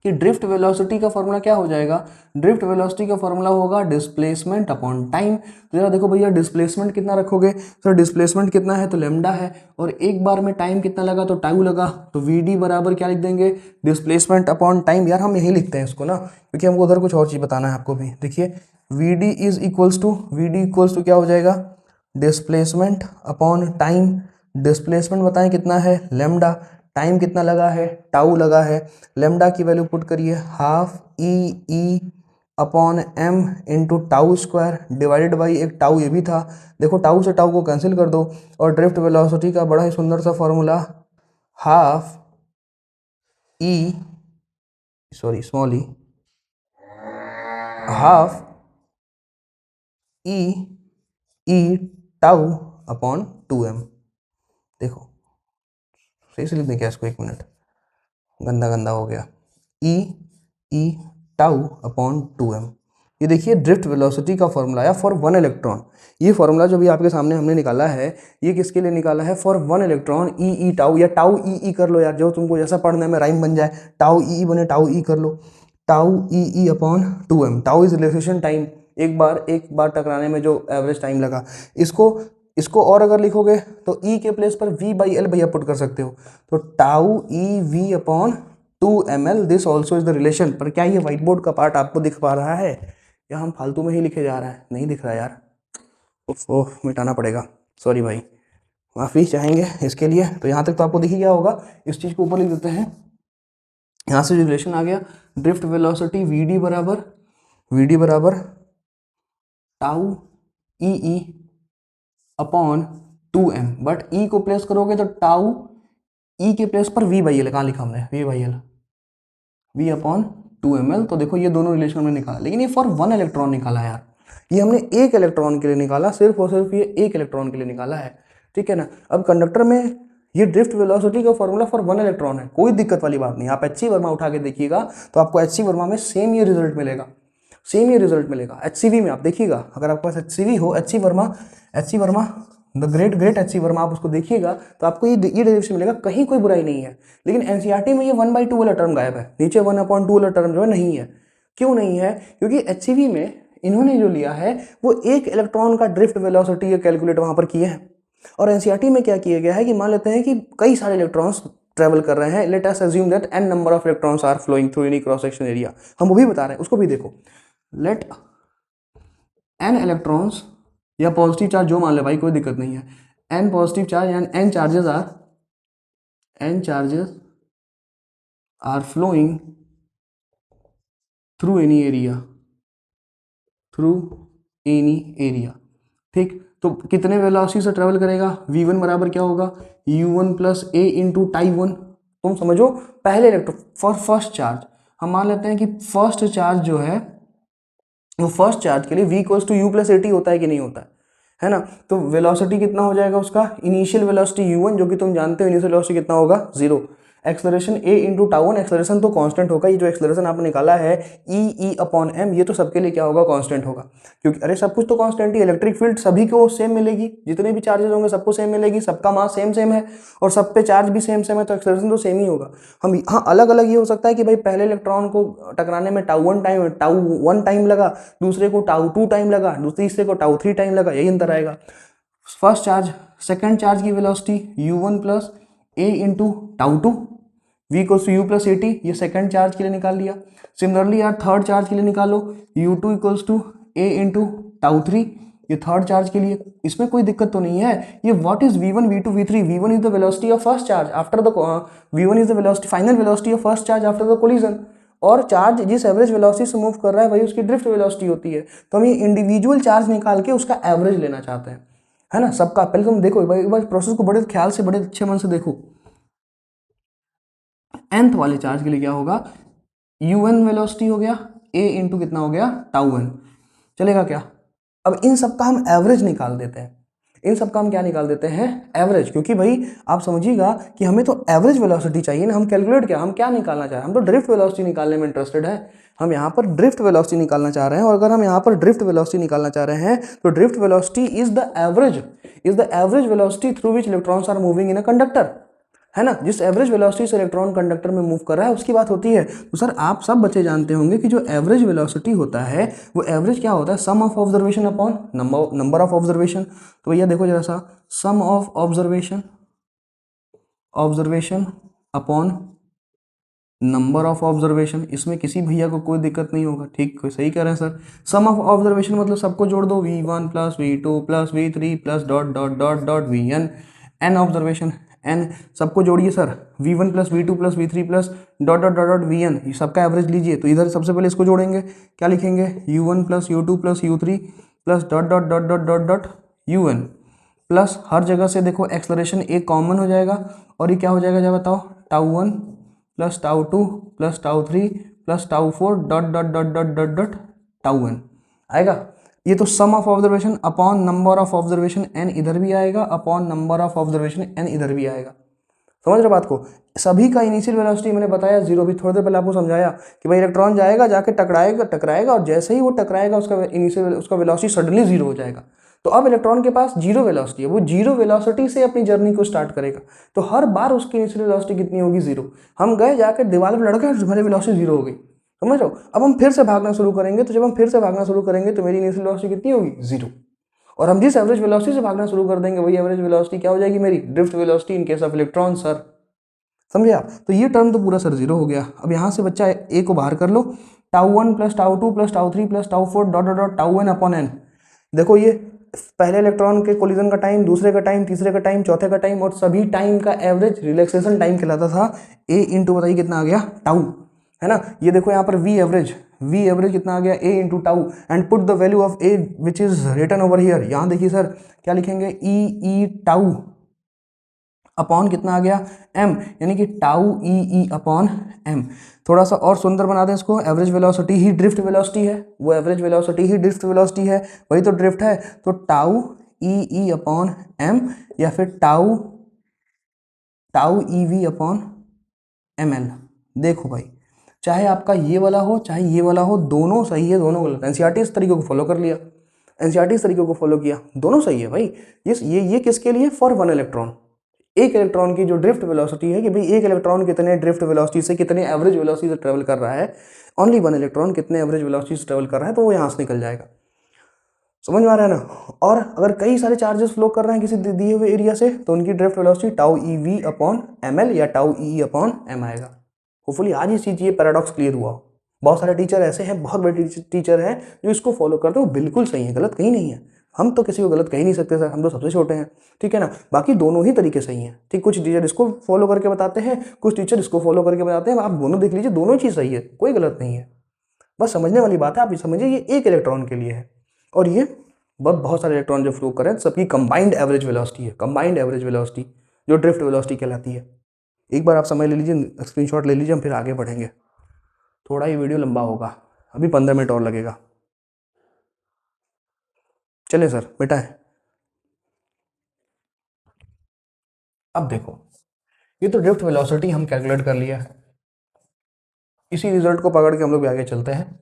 कि ड्रिफ्ट वेलोसिटी का फॉर्मूला क्या हो जाएगा, ड्रिफ्ट वेलोसिटी का फॉर्मूला होगा डिस्प्लेसमेंट अपॉन टाइम। तो जरा देखो भैया डिस्प्लेसमेंट कितना रखोगे, सर डिस्प्लेसमेंट कितना है तो लैम्डा है, और एक बार में टाइम कितना लगा तो टाइम लगा, तो वी डी बराबर क्या लिख देंगे, डिस्प्लेसमेंट अपॉन टाइम। यार हम यही लिखते हैं इसको ना, क्योंकि हमको उधर कुछ और चीज़ बताना है आपको भी। देखिए v d is equals to क्या हो जाएगा, डिस्प्लेसमेंट अपॉन टाइम। डिस्प्लेसमेंट बताएं कितना है लैम्डा, टाइम कितना लगा है टाउ लगा है, लेमडा की वैल्यू पुट करिए half E upon M into tau square divided by एक टाउ ये भी था, देखो टाउ से टाउ को कैंसिल कर दो, और ड्रिफ्ट वेलोसिटी का बड़ा ही सुंदर सा फॉर्मूला हाफ ई स्मॉल ई हाफ ई टाउ अपॉन 2m। देखो सही से लिख दें क्या इसको, एक मिनट गंदा गंदा हो गया, ई टाउ अपॉन 2m। ये देखिए ड्रिफ्ट वेलोसिटी का फॉर्मूला आया फॉर 1 इलेक्ट्रॉन। ये फॉर्मूला जो भी आपके सामने हमने निकाला है ये किसके लिए निकाला है, फॉर 1 इलेक्ट्रॉन ई टाउ, या टाउ ई कर लो यार, जो तुमको जैसा पढ़ने में राइम बन जाए, टाउ ई बने टाउ ई कर लो, tau E upon 2m। Tau is relaxation time, एक बार टकराने में जो एवरेज टाइम लगा। इसको और अगर लिखोगे तो ई के प्लेस पर v बाई एल भैया पुट कर सकते हो, तो tau E V upon 2ml, this also is the relation. पर क्या ये व्हाइट बोर्ड का पार्ट आपको दिख पा रहा है, या हम फालतू में ही लिखे जा रहा है, नहीं दिख रहा यार, ओह मिटाना पड़ेगा, सॉरी भाई, माफ़ी चाहेंगे इसके लिए। तो यहाँ तक तो आपको दिख ही गया होगा, इस चीज़ को ऊपर लिख देते हैं। यहाँ से रिलेशन आ गया, ड्रिफ्ट वेलोसिटी वी डी बराबर tau E upon 2m, but E को प्लेस करोगे तो टाउ ई के प्लेस पर v बाई एल, कहाँ लिखा हमने v by L, v upon 2ml। तो देखो ये दोनों रिलेशन हमने निकाला, लेकिन ये फॉर 1 इलेक्ट्रॉन निकाला यार, ये हमने एक इलेक्ट्रॉन के लिए निकाला, सिर्फ और सिर्फ ये एक इलेक्ट्रॉन के लिए निकाला है, ठीक है ना। अब कंडक्टर में ये ड्रिफ्ट वेलोसिटी का फॉर्मूला फॉर 1 इलेक्ट्रॉन है, कोई दिक्कत वाली बात नहीं। आप HC वर्मा उठा के देखिएगा तो आपको HC वर्मा में सेम ये रिजल्ट मिलेगा, HCV में आप देखिएगा, अगर आपके पास HCV हो, HC Verma the great HC Verma, आप उसको देखिएगा तो आपको ये डेरिवेशन मिलेगा, कहीं कोई बुराई नहीं है। लेकिन NCERT में ये 1/2 वाला टर्म गायब है, नीचे 1/2 वाला टर्म जो है नहीं है। क्यों नहीं है, क्योंकि HCV में इन्होंने जो लिया है वो एक इलेक्ट्रॉन का ड्रिफ्ट वेलोसिटी कैलकुलेट वहां पर किए हैं, और NCERT में क्या किया गया है कि मान लेते हैं कि कई सारे इलेक्ट्रॉन्स ट्रेवल कर रहे हैं, let us assume that n number of electrons are flowing through any cross section area, हम वो भी बता रहे हैं, उसको भी देखो। लेट n इलेक्ट्रॉन्स या पॉजिटिव चार्ज जो मान ले भाई, कोई दिक्कत नहीं है, n positive charge and n charges are flowing through any area, ठीक। तो कितने वेलोसिटी से ट्रेवल करेगा, v1 बराबर क्या होगा, u1 plus a into time 1। तुम समझो पहले इलेक्ट्रॉन फॉर फर्स्ट चार्ज, हम मान लेते हैं कि फर्स्ट चार्ज जो है वो फर्स्ट चार्ज के लिए v equals to u plus a t होता है कि नहीं होता है ना। तो वेलोसिटी कितना हो जाएगा उसका, इनिशियल वेलोसिटी u1, जो कि तुम जानते हो इनिशियल वेलोसिटी कितना होगा 0, acceleration a into tau 1, acceleration तो कांस्टेंट होगा, ये जो एक्सेलरेशन आपने निकाला है ई अपॉन m, ये तो सबके लिए क्या होगा, कांस्टेंट होगा, क्योंकि अरे सब कुछ तो कांस्टेंट ही, इलेक्ट्रिक फील्ड सभी को सेम मिलेगी, जितने भी चार्जेस होंगे सबको सेम मिलेगी, सबका मास सेम है, और सब पे चार्ज भी सेम है, तो एक्सेलरेशन तो सेम ही होगा। हम हाँ अलग अलग ये हो सकता है कि भाई पहले इलेक्ट्रॉन को टकराने में टाउ 1 टाइम लगा, दूसरे को टाउ 2 टाइम लगा, तीसरे को टाउ 3 टाइम लगा, यही अंतर आएगा। फर्स्ट चार्ज सेकंड चार्ज की velocity u1 plus a into tau 2, v equals to u plus a t, ये सेकंड चार्ज के लिए निकाल लिया। सिमिलरली यार थर्ड चार्ज के लिए निकालो, u2 equals to a into tau 3, ये थर्ड चार्ज के लिए, इसमें कोई दिक्कत तो नहीं है। ये what is v1 v2 v3, v1 is the velocity of first charge after the v1 is the velocity final velocity of first charge after the collision, और चार्ज जिस एवरेज वेलोसिटी से मूव कर रहा है वही उसकी ड्रिफ्ट वेलोसिटी होती है। तो हम ये इंडिविजुअल चार्ज निकाल के उसका एवरेज लेना चाहते हैं, है ना, सबका। पहले तुम देखो एक बार प्रोसेस को बड़े ख्याल से, बड़े अच्छे मन से देखो। nth वाले चार्ज के लिए क्या होगा, un वेलोसिटी हो गया, a इंटू कितना हो गया टाउ 1, चलेगा क्या। अब इन सब का हम एवरेज निकाल देते हैं, क्या निकाल देते हैं, एवरेज, क्योंकि भाई आप समझिएगा कि हमें तो एवरेज वेलोसिटी चाहिए ना, हम कैलकुलेट क्या, हम क्या निकालना चाह रहे हैं, हम तो ड्रिफ्ट वेलोसिटी निकालने में इंटरेस्टेड है, हम यहाँ पर ड्रिफ्ट वेलोसिटी निकालना चाह रहे हैं। और अगर हम यहाँ पर ड्रिफ्ट वेलोसिटी निकालना चाह रहे हैं तो drift velocity is the average velocity through which electrons are moving in a conductor, है ना, जिस एवरेज वेलोसिटी से इलेक्ट्रॉन कंडक्टर में मूव कर रहा है उसकी बात होती है। तो सर आप सब बच्चे जानते होंगे कि जो एवरेज वेलोसिटी होता है वो एवरेज क्या होता है, sum of observation upon number of observation. तो भैया देखो जरा सा, sum of observation upon number of observation, इसमें किसी भैया को कोई दिक्कत नहीं होगा, ठीक सही कह रहे हैं सर। सम ऑफ ऑब्जर्वेशन मतलब सबको जोड़ दो, V1 plus V2 plus V3 plus dot dot dot dot Vn, n observation, n सबको जोड़िए sir, V1 plus V2 plus V3 plus dot dot dot dot Vn, ये सबका एवरेज लीजिए। तो इधर सबसे पहले इसको जोड़ेंगे, क्या लिखेंगे, U1 plus U2 plus U3 plus dot dot dot dot dot dot UN प्लस हर जगह से देखो एक्सलरेशन एक कॉमन हो जाएगा, और ये क्या हो जाएगा जब बताओ, τ1 plus τ2 plus τ3 plus τ4 dot dot dot dot dot dot τn आएगा। ये तो sum of observation upon number of observation n इधर भी आएगा, upon number of observation n इधर भी आएगा। समझ रहे बात को। सभी का इनिशियल वेलोसिटी मैंने बताया जीरो, भी थोड़ी देर पहले आपको समझाया कि भाई इलेक्ट्रॉन जाएगा जाके टकराएगा और जैसे ही वो टकराएगा उसका इनिशियल उसका वेलोसिटी सडनली जीरो हो जाएगा। तो अब इलेक्ट्रॉन के पास जीरो वेलोसिटी है, वो जीरो वेलोसिटी से अपनी जर्नी को स्टार्ट करेगा। तो हर बार उसकी इनिशियल वेलोसिटी कितनी होगी, जीरो। हम गए जाकर दीवार पर लड़के हमारी वेलोसिटी जीरो हो गई, समझ रहे हो। अब हम फिर से भागना शुरू करेंगे, तो जब हम फिर से भागना शुरू करेंगे तो मेरी इनिशियल वेलोसिटी कितनी होगी, जीरो। और हम जिस एवरेज वेलोसिटी से भागना शुरू कर देंगे वही एवरेज वेलोसिटी क्या हो जाएगी मेरी, drift velocity in case of electron sir. समझे आप। तो ये टर्म तो पूरा सर जीरो हो गया। अब यहाँ से बच्चा ए को बाहर कर लो, τ1 plus τ2 plus τ3 plus τ4 dot dot dot τn upon n। देखो ये पहले इलेक्ट्रॉन के कोलिजन का टाइम, दूसरे का टाइम, तीसरे का टाइम, चौथे का टाइम और सभी टाइम का एवरेज रिलैक्सेशन टाइम कहलाता था। ए इंटू बताइए कितना आ गया, टाउ, है ना। ये देखो यहाँ पर वी एवरेज कितना आ गया, A into tau, and put the value of A which is written over here. यहाँ देखिए सर क्या लिखेंगे, ई टाउ अपॉन कितना आ गया, m, यानी कि टाउ ई अपॉन m। थोड़ा सा और सुंदर बना दें इसको, एवरेज वेलोसिटी ही ड्रिफ्ट वेलोसिटी है, वो एवरेज वेलोसिटी ही ड्रिफ्ट वेलोसिटी है, वही तो ड्रिफ्ट है। तो टाउ ई अपॉन m या फिर tau E V upon ml। देखो भाई, चाहे आपका ये वाला हो चाहे ये वाला हो, दोनों सही है दोनों गलत। एनसीईआरटी इस तरीके को फॉलो कर लिया, एनसीईआरटी इस तरीके को फॉलो किया, दोनों सही है भाई। ये किसके लिए, फॉर वन इलेक्ट्रॉन। एक इलेक्ट्रॉन की जो ड्रिफ्ट वेलोसिटी है कि भाई एक इलेक्ट्रॉन कितने ड्रिफ्ट वेलोसिटी से, कितने एवरेज वेलोसिटी से ट्रेवल कर रहा है, ओनली वन इलेक्ट्रॉन कितने एवरेज वेलोसिटी से ट्रेवल कर रहा है, तो वो यहाँ से निकल जाएगा। समझ में आ रहा है ना। और अगर कई सारे चार्जेस फ्लो कर रहे हैं किसी दिए हुए एरिया से, तो उनकी drift velocity tau E V upon ml या टाउ ई अपॉन m आएगा। होपफुली आज इस चीज़ ये पैराडॉक्स क्लियर हुआ। बहुत सारे टीचर ऐसे हैं, बहुत बड़े टीचर हैं जो इसको फॉलो करते हैं, वो बिल्कुल सही है, गलत कहीं नहीं है। हम तो किसी को गलत कह ही नहीं सकते सर, हम तो सबसे छोटे हैं, ठीक है ना। बाकी दोनों ही तरीके सही हैं, ठीक। कुछ टीचर इसको फॉलो करके बताते हैं, कुछ टीचर इसको फॉलो करके बताते हैं। आप दोनों देख लीजिए, दोनों चीज़ सही है, कोई गलत नहीं है। बस समझने वाली बात है, आप ये समझिए ये एक इलेक्ट्रॉन के लिए है, और ये बहुत सारे इलेक्ट्रॉन जो फ्लो कर रहे हैं सबकी कंबाइंड एवरेज वेलोसिटी है, कंबाइंड एवरेज वेलोसिटी जो ड्रिफ्ट वेलोसिटी कहलाती है। एक बार आप समझ ले लीजिए, स्क्रीनशॉट ले लीजिए, हम फिर आगे बढ़ेंगे। थोड़ा ये वीडियो लंबा होगा, अभी 15 मिनट और लगेगा। चलिए सर बेटा है। अब देखो, ये तो ड्रिफ्ट वेलोसिटी हम कैलकुलेट कर लिया है, इसी रिजल्ट को पकड़ के हम लोग आगे चलते हैं।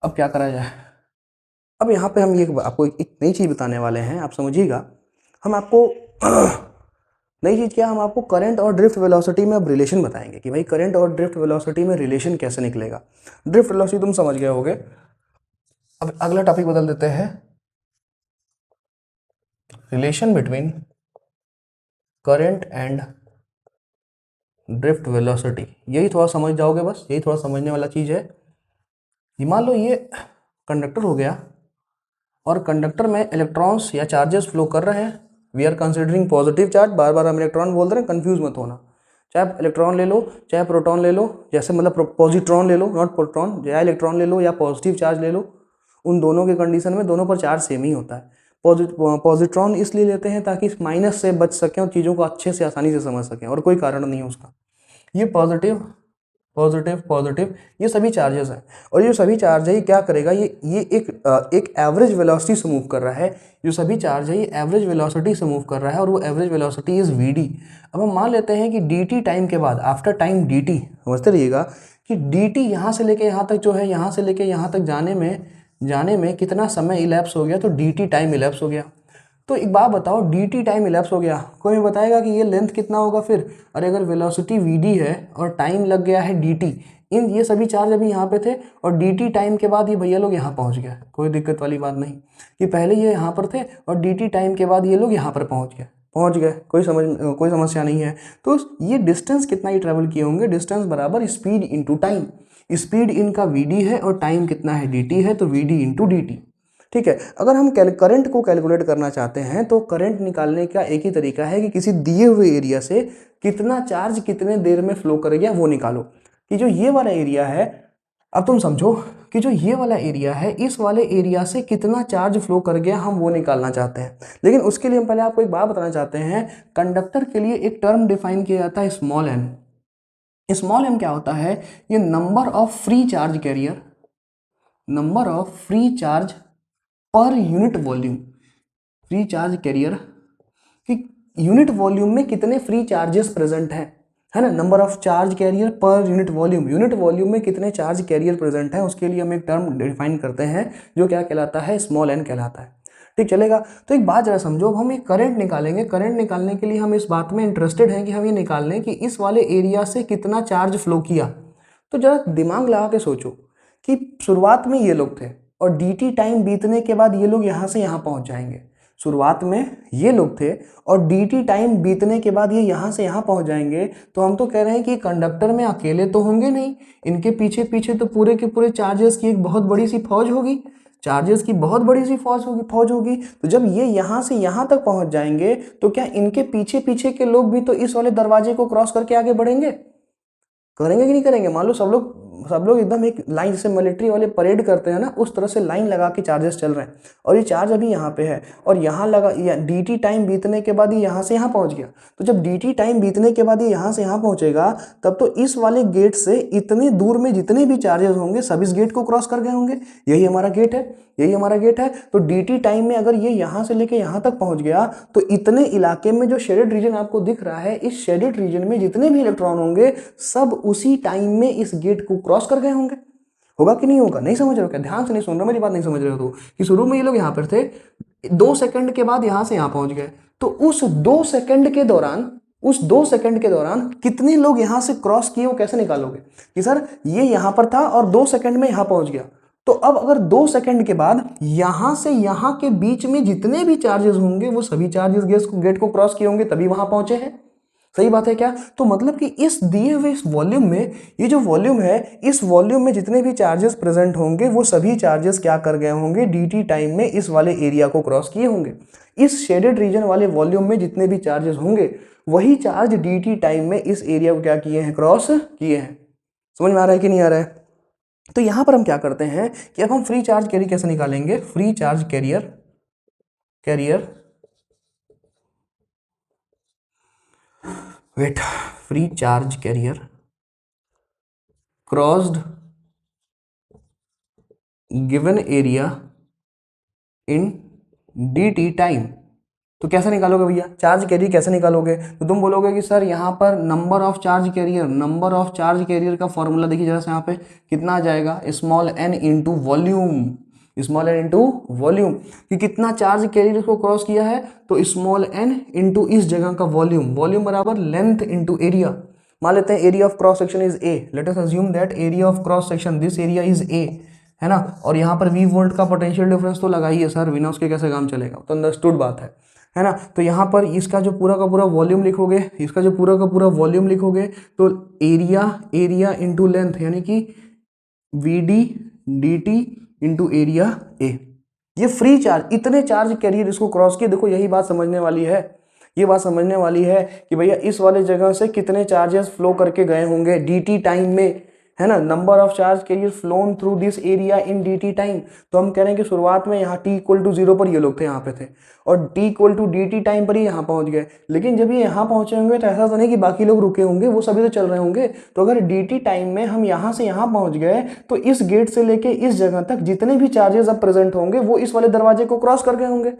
अब क्या करा जाए। अब यहाँ पे हम ये आपको एक नई चीज़ बताने वाले हैं, आप समझिएगा। हम आपको नई चीज़ क्या, हम आपको करंट और ड्रिफ्ट वेलोसिटी में अब रिलेशन बताएंगे कि भाई करंट और ड्रिफ्ट वेलोसिटी में रिलेशन कैसे निकलेगा। ड्रिफ्ट वेलोसिटी तुम समझ गए होगे। अब अगला टॉपिक बदल देते हैं, relation between current and drift velocity. यही थोड़ा समझ जाओगे, बस यही थोड़ा समझने वाला चीज़ है। मान लो ये कंडक्टर हो गया, और कंडक्टर में इलेक्ट्रॉन्स या चार्जेस फ्लो कर रहे हैं। We are considering positive charge, बार बार हम इलेक्ट्रॉन बोल रहे हैं, कंफ्यूज मत होना। चाहे इलेक्ट्रॉन ले लो चाहे प्रोटॉन ले लो, जैसे मतलब पॉजिट्रॉन ले लो, नॉट प्रोटॉन, या इलेक्ट्रॉन ले लो या पॉजिटिव चार्ज ले लो, उन दोनों के कंडीशन में दोनों पर चार्ज सेम ही होता है। पॉजिट्रॉन इसलिए लेते हैं ताकि माइनस से बच सकें और चीज़ों को अच्छे से आसानी से समझ सकें, और कोई कारण नहीं है उसका। ये पॉजिटिव पॉजिटिव पॉजिटिव ये सभी चार्जेस हैं, और ये सभी चार्ज है ये क्या करेगा, ये एक एवरेज वेलोसिटी से मूव कर रहा है। जो सभी चार्ज है ये एवरेज वेलोसिटी से मूव कर रहा है, और वो एवरेज वेलोसिटी इज वी। अब हम मान लेते हैं कि dt टाइम के बाद, आफ्टर टाइम dt, समझते रहिएगा कि dt यहाँ से लेके यहाँ तक जो है, यहाँ से लेके यहाँ तक जाने में कितना समय इलैप्स हो गया, तो dt टाइम इलैप्स हो गया। तो एक बात बताओ, dt टाइम इलेप्स हो गया, कोई बताएगा कि ये लेंथ कितना होगा फिर? अरे अगर वेलोसिटी vd है और टाइम लग गया है dt, इन ये सभी चार्ज अभी यहाँ पे थे और dt टाइम के बाद ये भैया लोग यहाँ पहुँच गए, कोई दिक्कत वाली बात नहीं कि पहले ये यहाँ पर थे और dt टाइम के बाद ये लोग यहाँ पर पहुँच गए, कोई समस्या नहीं है। तो ये डिस्टेंस कितना ही ट्रेवल किए होंगे, डिस्टेंस बराबर स्पीड इंटू टाइम। स्पीड इनका vd है और टाइम कितना है dt है, तो vd इंटू dt। ठीक है, अगर हम करंट को कैलकुलेट करना चाहते हैं तो करंट निकालने का एक ही तरीका है कि किसी दिए हुए एरिया से कितना चार्ज कितने देर में फ्लो कर गया वो निकालो। कि जो ये वाला एरिया है, अब तुम समझो कि जो ये वाला एरिया है, इस वाले एरिया से कितना चार्ज फ्लो कर गया हम वो निकालना चाहते हैं। लेकिन उसके लिए हम पहले आपको एक बात बताना चाहते हैं, कंडक्टर के लिए एक टर्म डिफाइन किया जाता है स्मॉल एन। स्मॉल एम क्या होता है? ये number of free charge career, number of free charge पर unit volume, free charge career कि यूनिट वॉल्यूम में कितने फ्री चार्जेस प्रेजेंट हैं, है ना। Number of charge carrier per unit volume, unit volume में कितने चार्ज कैरियर प्रेजेंट हैं, उसके लिए हम एक टर्म डिफाइन करते हैं जो क्या कहलाता है? स्मॉल एन कहलाता है। ठीक चलेगा। तो एक बात जरा समझो, अब हम एक करंट निकालेंगे, करंट निकालने के लिए हम इस बात में इंटरेस्टेड हैं कि हम ये निकाल लें कि इस वाले एरिया से कितना चार्ज फ्लो किया। तो जरा दिमाग लगा के सोचो कि शुरुआत में ये लोग थे और dt टाइम बीतने के बाद ये लोग यहाँ से यहाँ पहुँच जाएंगे। शुरुआत में ये लोग थे और dt टाइम बीतने के बाद ये यहाँ से यहाँ पहुँच जाएंगे। तो हम तो कह रहे हैं कि कंडक्टर में अकेले तो होंगे नहीं, इनके पीछे पीछे तो पूरे के पूरे चार्जेस की एक बहुत बड़ी सी फौज होगी, चार्जेस की बहुत बड़ी सी फौज होगी। तो जब ये यहाँ से यहाँ तक पहुँच जाएंगे तो क्या इनके पीछे पीछे के लोग भी तो इस वाले दरवाजे को क्रॉस करके आगे बढ़ेंगे? करेंगे कि नहीं करेंगे? मान लो सब लोग एकदम एक लाइन, जैसे मिलिट्री वाले परेड करते हैं ना, उस तरह से लाइन लगा के चार्जेस चल रहे हैं और ये चार्ज अभी यहाँ पे है और यहाँ लगा, या dt टाइम बीतने के बाद ये यहाँ से यहाँ पहुँच गया। तो जब dt टाइम बीतने के बाद ये यहाँ से यहाँ पहुँचेगा तब तो इस वाले गेट से इतने दूर में जितने भी चार्जेस होंगे सब इस गेट को क्रॉस कर गए होंगे। यही हमारा गेट है, यही हमारा गेट है। तो dt टाइम में अगर ये यहाँ से लेके यहाँ तक पहुँच गया तो इतने इलाके में जो शेडेड रीजन आपको दिख रहा है, इस शेडेड रीजन में जितने भी इलेक्ट्रॉन होंगे सब उसी टाइम में इस गेट को क्रॉस कर गए होंगे। होगा कि नहीं होगा? नहीं समझ रहे हो क्या? ध्यान से नहीं सुन रहे, मेरी बात नहीं समझ रहे हो तो, कि शुरू में ये लोग यहाँ पर थे, 2 सेकंड के बाद यहाँ से यहाँ पहुँच गए। तो उस 2 सेकंड के दौरान कितने लोग यहाँ से क्रॉस किए वो कैसे निकालोगे? कि सर ये यहाँ पर था और 2 सेकंड में यहाँ पहुँच गया। तो अब अगर 2 सेकंड के बाद यहाँ से यहाँ के बीच में जितने भी चार्जेस होंगे वो सभी चार्जेस गेट को क्रॉस किए होंगे तभी वहां पहुंचे हैं। सही बात है क्या? तो मतलब कि इस दिए हुए इस वॉल्यूम में, ये जो वॉल्यूम है, इस वॉल्यूम में जितने भी चार्जेस प्रेजेंट होंगे वो सभी चार्जेस क्या कर गए होंगे? dt टाइम में इस वाले एरिया को क्रॉस किए होंगे। इस शेडेड रीजन वाले वॉल्यूम में जितने भी चार्जेस होंगे वही चार्ज dt टाइम में इस एरिया को क्या किए हैं? क्रॉस किए हैं। समझ में आ रहा है कि नहीं आ रहा है? तो यहां पर हम क्या करते हैं कि अब हम फ्री चार्ज कैरियर कैसे निकालेंगे? Free charge career free charge career crossed given area in dt time. तो कैसे निकालोगे भैया चार्ज कैरियर? कैसे निकालोगे? तो तुम बोलोगे कि सर यहाँ पर नंबर ऑफ चार्ज कैरियर का फॉर्मूला देखिए जरा से, यहाँ पे कितना आ जाएगा? Small n into volume, small n into volume, कि कितना चार्ज कैरियर को क्रॉस किया है, तो स्मॉल n इंटू इस जगह का वॉल्यूम, वॉल्यूम बराबर लेंथ इंटू एरिया। मान लेते हैं area of cross section is a, late us assume that area of cross section this area is a, है ना। और यहाँ पर v वोल्ट का पोटेंशियल डिफरेंस तो लगा ही है सर, बिना उसके कैसे काम चलेगा? तो अंडरस्टूड बात है ना। तो यहाँ पर इसका जो पूरा का पूरा वॉल्यूम लिखोगे, तो एरिया इंटू लेंथ, यानी कि vd dt into area a। ये फ्री चार्ज, इतने चार्ज कैरियर इसको क्रॉस किए। देखो यही बात समझने वाली है, ये बात समझने वाली है कि भैया इस वाले जगह से कितने चार्जेस फ्लो करके गए होंगे dt टाइम में, है ना। Number of charge career phloem through this area in dt time. तो हम कह रहे हैं कि शुरुआत में यहाँ t इक्वल टू 0 पर ये लोग थे, यहाँ पे थे, और t equal to dt time पर ही यहाँ पहुँच गए। लेकिन जब ये यहाँ पहुँचे होंगे तो ऐसा तो नहीं कि बाकी लोग रुके होंगे, वो सभी तो चल रहे होंगे। तो अगर dt टाइम में हम यहाँ से यहाँ पहुँच गए तो इस गेट से लेके इस जगह तक जितने भी चार्जेस अब प्रेजेंट होंगे वो इस वाले दरवाजे को क्रॉस कर गए होंगे।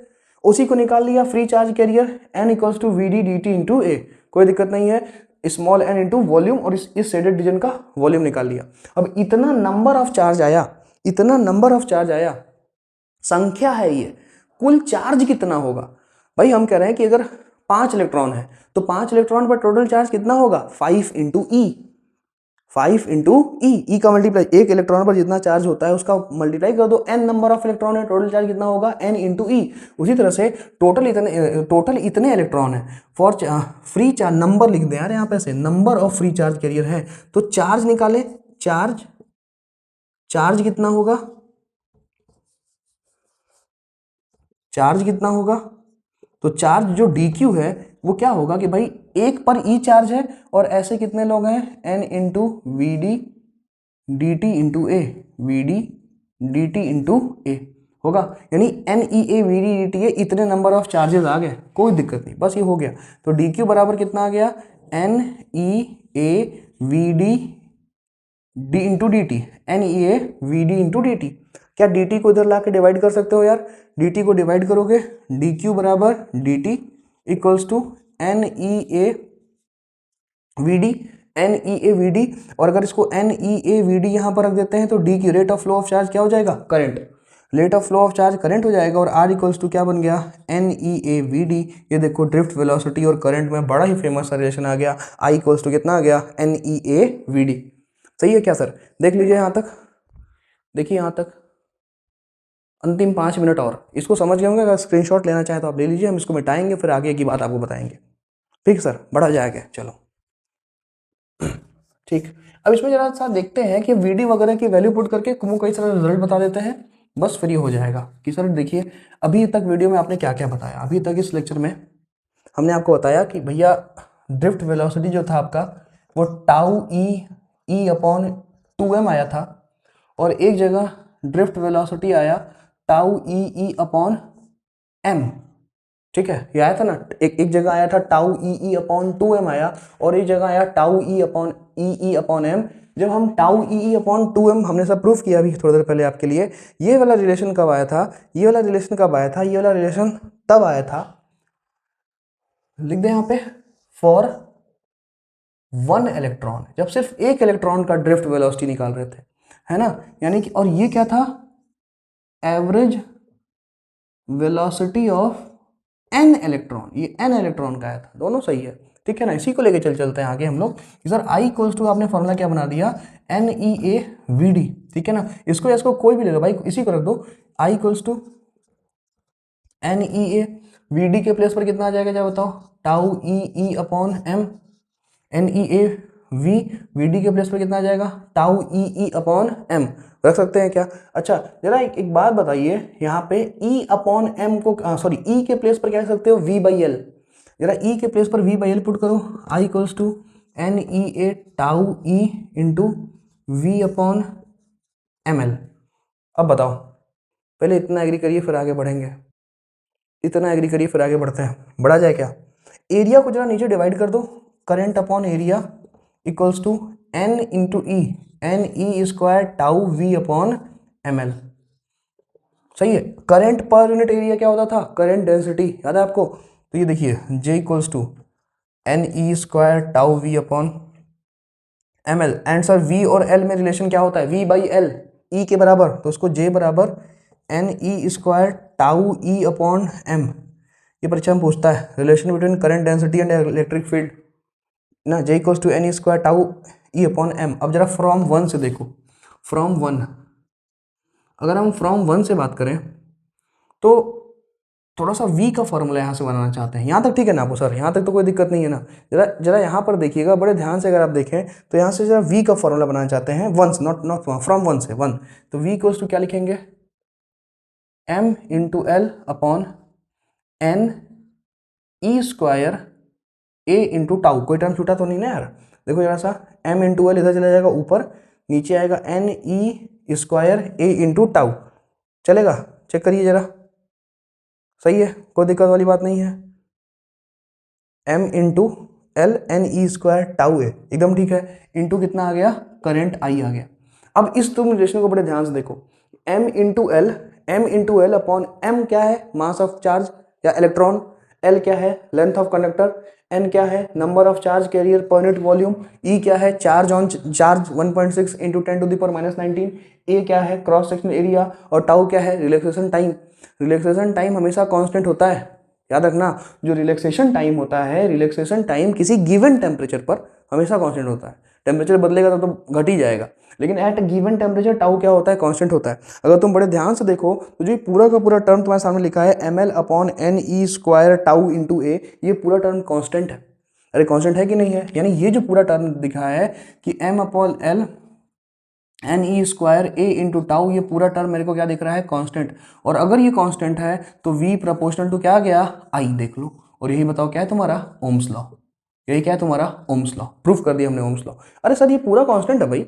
उसी को निकाल लिया free charge carrier n equals to vd dt into a। कोई दिक्कत नहीं है, स्मॉल n इंटू वॉल्यूम, और इस शेडेड रीजन का वॉल्यूम निकाल लिया। अब इतना नंबर ऑफ चार्ज आया, संख्या है ये, कुल चार्ज कितना होगा? भाई हम कह रहे हैं कि अगर 5 इलेक्ट्रॉन है तो 5 इलेक्ट्रॉन पर टोटल चार्ज कितना होगा, 5 इंटू ई, 5 इंटू ई का मल्टीप्लाई, एक इलेक्ट्रॉन पर जितना चार्ज होता है उसका मल्टीप्लाई कर दो, n नंबर ऑफ इलेक्ट्रॉन है, टोटल चार्ज कितना होगा, n इंटू ई। उसी तरह से टोटल इतने इलेक्ट्रॉन है फॉर फ्री चार्ज, नंबर लिख दें यार यहाँ पे से, number of free charge career है, तो चार्ज निकाले, चार्ज कितना होगा, चार्ज कितना होगा, तो चार्ज जो dq है वो क्या होगा कि भाई एक पर ई चार्ज है और ऐसे कितने लोग हैं, n into V D D T into A, we D D T into A होगा, यानी N E A we D D T A, इतने नंबर ऑफ चार्जेस आ गए, कोई दिक्कत नहीं, बस ये हो गया। तो डी क्यू बराबर कितना आ गया, n E A we D d into d t, n E A we d into d t. क्या डी टी को इधर ला के डिवाइड कर सकते हो यार, डी टी को डिवाइड करोगे, डी क्यू बराबर d t equals to n E A we d, n E A we d, और अगर इसको n E A we d यहाँ पर रख देते हैं तो डी की rate of flow of charge क्या हो जाएगा, current, rate of flow of charge current हो जाएगा, और आर इक्वल्स टू क्या बन गया, n E A we d. ये देखो ड्रिफ्ट वेलोसिटी और करंट में बड़ा ही फेमस रिलेशन आ गया, आई इक्वल्स टू कितना आ गया, n E A we d. सही है क्या सर, देख लीजिए यहाँ तक, देखिए यहाँ तक, अंतिम 5 मिनट और, इसको समझ गए होंगे, अगर स्क्रीनशॉट लेना चाहे तो आप ले लीजिए, हम इसको मिटाएंगे फिर आगे की बात आपको बताएंगे, ठीक सर, बढ़ा जाएगा, चलो ठीक। अब इसमें जरा सा देखते हैं कि वीडी वगैरह की वैल्यू पुट करके वो कई सारे रिजल्ट बता देते हैं, बस फ्री हो जाएगा कि सर देखिए अभी तक वीडियो में आपने क्या क्या बताया, अभी तक इस लेक्चर में हमने आपको बताया कि भैया ड्रिफ्ट वेलोसिटी जो था आपका वो टाउ ई अपॉन 2m आया था, और एक जगह ड्रिफ्ट वेलोसिटी आया टाउ ई अपॉन m, ठीक है, ये आया था ना, एक जगह आया था टाउ ई अपॉन 2m आया, और एक जगह आया टाउ ई अपॉन m। जब हम टाउ ई अपॉन 2m हमने सब प्रूफ किया अभी थोड़ी देर पहले आपके लिए, ये वाला रिलेशन कब आया था, ये वाला रिलेशन कब आया था, ये वाला रिलेशन तब आया था, लिख दे यहाँ पे, फॉर 1 इलेक्ट्रॉन, जब सिर्फ एक इलेक्ट्रॉन का ड्रिफ्ट वेलोसिटी निकाल रहे थे, है ना, यानी कि, और ये क्या था, average velocity of n electron, ये n इलेक्ट्रॉन का आया था, दोनों सही है, ठीक है ना, इसी को लेके चलते हैं आगे हम लोग। सर I इक्वल्स टू आपने फॉर्मूला क्या बना दिया, n E A we d, ठीक है ना, इसको कोई भी ले लो भाई, इसी को रख दो, I equals to n E A we d के प्लेस पर कितना आ जाएगा, क्या बताओ, tau E upon m, n E A we d के प्लेस पर कितना आ जाएगा, टाउ ई अपॉन एम, रख सकते हैं क्या। अच्छा जरा एक बात बताइए, यहाँ पे ई अपॉन एम को सॉरी ई के प्लेस पर क्या रख सकते हो, वी बाई एल, जरा ई के प्लेस पर वी बाई एल पुट करो, I equals to n E A tau e into V upon m L. अब बताओ, पहले इतना एग्री करिए फिर आगे बढ़ेंगे, इतना एग्री करिए फिर आगे बढ़ते हैं, बढ़ा जाए क्या, एरिया को जरा नीचे डिवाइड कर दो, current upon area equals to n into e, n e square tau v upon m l, सही है। करंट पर यूनिट एरिया क्या होता था, करंट डेंसिटी, याद है आपको, तो ये देखिए J equals to n e square tau v upon m l, and sir V और L में रिलेशन क्या होता है, V बाई एल, E के बराबर, तो उसको J बराबर एन ई स्क्वायर टाउ ई अपॉन एम, ये परीक्षा में पूछता है, relation between current density and electric field ना, J equals to n e square tau E upon m. अब जरा फ्रॉम 1 से देखो, फ्रॉम 1, अगर हम फ्रॉम 1 से बात करें तो थोड़ा सा V का फॉर्मूला यहाँ से बनाना चाहते हैं, यहाँ तक ठीक है ना आपको सर, यहाँ तक तो कोई दिक्कत नहीं है ना, जरा यहाँ पर देखिएगा बड़े ध्यान से, अगर आप देखें तो यहाँ से जरा V का फॉर्मूला बनाना चाहते हैं, 1 नॉट फ्रॉम 1 से 1, तो V इक्वल्स टू क्या लिखेंगे, m into l upon n e square a into tau, कोई टर्म छूटा तो नहीं ना यार, देखो जरा सा, m इंटू एल इधर चला जाएगा ऊपर, नीचे आएगा n e square a into tau, चलेगा, चेक करिए जरा, सही है, कोई दिक्कत वाली बात नहीं है, m into L n e square tau A, एकदम ठीक है, इंटू कितना आ गया, करंट I आ गया। अब इस तुम रिलेशन को बड़े ध्यान से देखो, m into l upon m क्या है, मास ऑफ चार्ज या इलेक्ट्रॉन, l क्या है, लेंथ ऑफ कंडक्टर, n क्या है, number of charge carrier per unit volume, e क्या है, charge on charge 1.6 into 10 to the power -19, a क्या है, क्रॉस सेक्शनल एरिया, और टाउ क्या है, रिलैक्सेशन टाइम। रिलैक्सेशन टाइम हमेशा कांस्टेंट होता है, याद रखना, जो रिलैक्सेशन टाइम होता है, रिलैक्सेशन टाइम किसी गिवन टेम्परेचर पर हमेशा कांस्टेंट होता है। टेम्परेचर बदलेगा तो घट ही जाएगा, लेकिन एट गिवन टेम्परेचर टाउ क्या होता है, कांस्टेंट होता है। अगर तुम बड़े ध्यान से देखो तो जो पूरा का पूरा टर्म तुम्हारे सामने लिखा है ml/ne² टाउ इंटू ए, ये पूरा टर्म कांस्टेंट है। अरे कांस्टेंट है कि नहीं है, यानी ये जो पूरा टर्म दिखा है कि m/l ne² a into tau, ये पूरा टर्म मेरे को क्या दिख रहा है, कांस्टेंट। और अगर ये कांस्टेंट है तो v प्रोपोर्शनल टू क्या आ गया, i, देख लो। और यही बताओ क्या है तुम्हारा, ओम्स लॉ। यही क्या है तुम्हारा, ओम्स लॉ। प्रूफ कर दिया हमने ओम्स लॉ। अरे सर ये पूरा कांस्टेंट है भाई,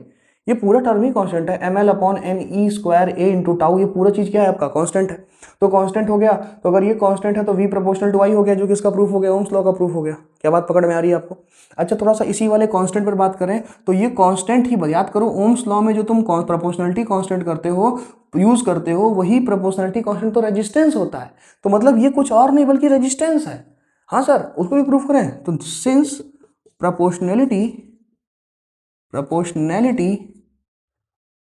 ये पूरा टर्म ही कांस्टेंट है, ml/ne² a इंटू टाउ, ये पूरा चीज क्या है आपका, कांस्टेंट है। तो कांस्टेंट हो गया, तो अगर ये कांस्टेंट है तो v प्रोपोर्शनल टू i हो गया, जो किसका प्रूफ हो गया, ओम्स लॉ का प्रूफ हो गया। क्या बात पकड़ में आ रही है आपको? अच्छा थोड़ा सा इसी वाले कांस्टेंट पर बात करें तो ये कांस्टेंट ही, याद करो ओम्स लॉ में जो तुम प्रोपोर्शनलिटी कांस्टेंट करते हो, यूज करते हो, वही प्रोपोर्शनलिटी कांस्टेंट तो रेजिस्टेंस होता है। तो मतलब ये कुछ और नहीं बल्कि रेजिस्टेंस है। हाँ सर, उसको भी प्रूफ करें तो since proportionality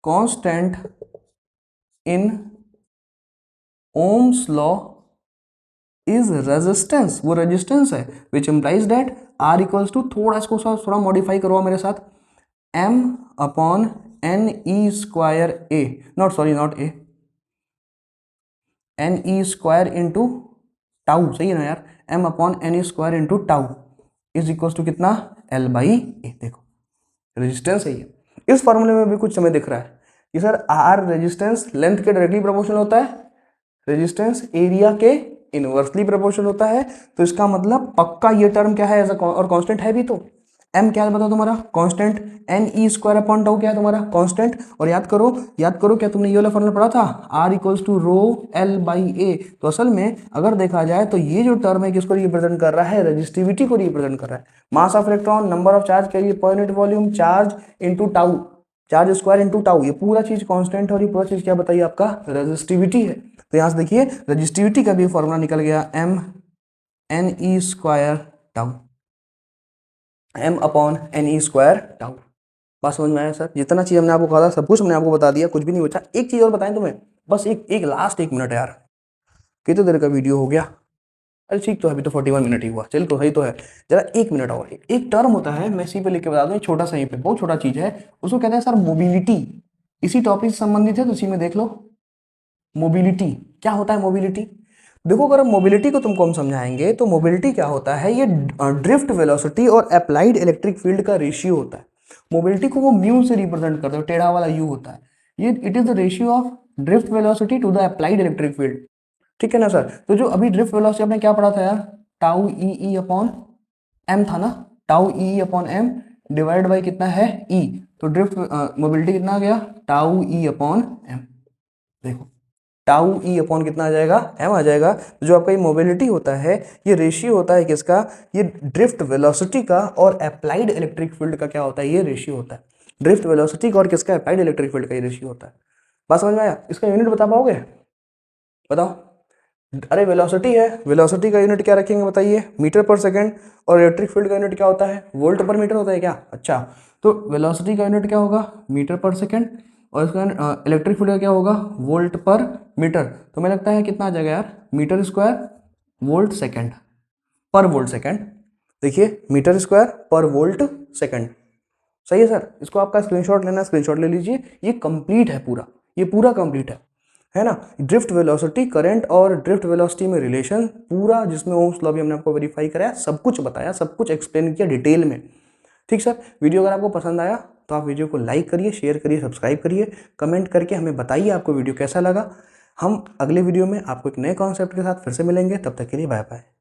constant in Ohm's law is resistance, वो रेजिस्टेंस है, which implies that R equals to, थोड़ा इसको थोड़ा मॉडिफाई करो मेरे साथ, m/ne² a, not a, ne² into tau, सही है ना यार, m/ne² into tau is equals to कितना, l/a। देखो रेजिस्टेंस है ये। इस फॉर्मूले में भी कुछ समय दिख रहा है कि सर आर रेजिस्टेंस लेंथ के डायरेक्टली प्रोपोर्शनल होता है, रेजिस्टेंस एरिया के इनवर्सली प्रोपोर्शनल होता है। तो इसका मतलब पक्का ये टर्म क्या है, और कांस्टेंट है भी। तो m क्या है बताओ तुम्हारा, कांस्टेंट, ne² टाउ क्या है तुम्हारा, कांस्टेंट। और याद करो क्या तुमने ये वाला फॉर्मूला पढ़ा था, r equals to row l/a। तो असल में अगर देखा जाए तो ये जो टर्म है किसको रिप्रेजेंट कर रहा है, रेजिस्टिविटी को रिप्रेजेंट कर रहा है। Mass of electron, number of charge carrier per unit volume, charge into tau, charge square into tau, ये पूरा चीज कांस्टेंट है। और ये पूरा चीज क्या बताइए आपका, रेजिस्टिविटी है। तो यहाँ से देखिए रेजिस्टिविटी का भी फॉर्मूला निकल गया, m/ne² टाउ, m/ne² टाउ। बात समझ में आया सर? जितना चीज हमने आपको कहा था सब कुछ हमने आपको बता दिया, कुछ भी नहीं बचा। एक चीज और बताएं तुम्हें, बस एक लास्ट 1 मिनट यार, कितने देर का वीडियो हो गया? अरे ठीक तो है, अभी तो 41 मिनट ही हुआ, चल तो सही तो है। जरा 1 मिनट और, एक टर्म होता है, मैं इसी पे लिख के बता दूं, छोटा सा ही पे, बहुत छोटा चीज है, उसको कहते हैं सर मोबिलिटी। इसी टॉपिक से संबंधित है तो इसी में देख लो, मोबिलिटी। क्या होता है मोबिलिटी? देखो अगर मोबिलिटी को तुमको हम समझाएंगे तो मोबिलिटी क्या होता है, ये ड्रिफ्ट वेलोसिटी और अप्लाइड इलेक्ट्रिक फील्ड का रेशियो होता है। मोबिलिटी को वो म्यू से रिप्रेजेंट करते हो, टेढ़ा वाला यू होता है ये, it is the ratio of drift velocity to the applied electric field. ठीक है ना सर? तो जो अभी ड्रिफ्ट वेलोसिटी आपने क्या पढ़ा था यार, टाउ ई अपॉन एम था ना, tau E upon m divide by कितना है, ई। तो ड्रिफ्ट मोबिलिटी कितना आ गया, टाउ ई अपॉन एम। देखो टाउ ई अपॉन कितना आ जाएगा, एम आ जाएगा। जो आपका ये मोबिलिटी होता है, ये रेशियो होता है किसका, ये ड्रिफ्ट वेलोसिटी का और अप्लाइड इलेक्ट्रिक फील्ड का क्या होता है, ये रेशियो होता है। ड्रिफ्ट वेलोसिटी का और किसका, अप्लाइड इलेक्ट्रिक फील्ड का ये रेशियो होता है। बात समझ में आया? इसका यूनिट बता पाओगे? बताओ। अरे वेलोसिटी है, वेलोसिटी का यूनिट क्या रखेंगे बताइए, मीटर पर सेकंड। और इलेक्ट्रिक फील्ड का यूनिट क्या होता है, वोल्ट पर मीटर होता है क्या? अच्छा, तो वेलोसिटी का यूनिट क्या होगा, मीटर पर सेकंड, और इसका इलेक्ट्रिक फील्ड का क्या होगा, वोल्ट पर मीटर। तो मुझे लगता है कितना आ जाएगा यार, मीटर स्क्वायर वोल्ट सेकंड पर वोल्ट सेकंड। देखिए मीटर स्क्वायर पर वोल्ट सेकंड, सही है सर? इसको आपका स्क्रीनशॉट लेना, स्क्रीनशॉट ले लीजिए, ये कंप्लीट है पूरा, ये पूरा कंप्लीट है ना। ड्रिफ्ट वेलोसिटी, करंट और ड्रिफ्ट वेलोसिटी में रिलेशन पूरा, जिसमें ओम्स लॉ भी हमने आपको वेरीफाई कराया, सब कुछ बताया, सब कुछ एक्सप्लेन किया डिटेल में। ठीक सर, वीडियो अगर आपको पसंद आया तो आप वीडियो को लाइक करिए, शेयर करिए, सब्सक्राइब करिए, कमेंट करके हमें बताइए आपको वीडियो कैसा लगा। हम अगले वीडियो में आपको एक नए कॉन्सेप्ट के साथ फिर से मिलेंगे, तब तक के लिए बाय बाय।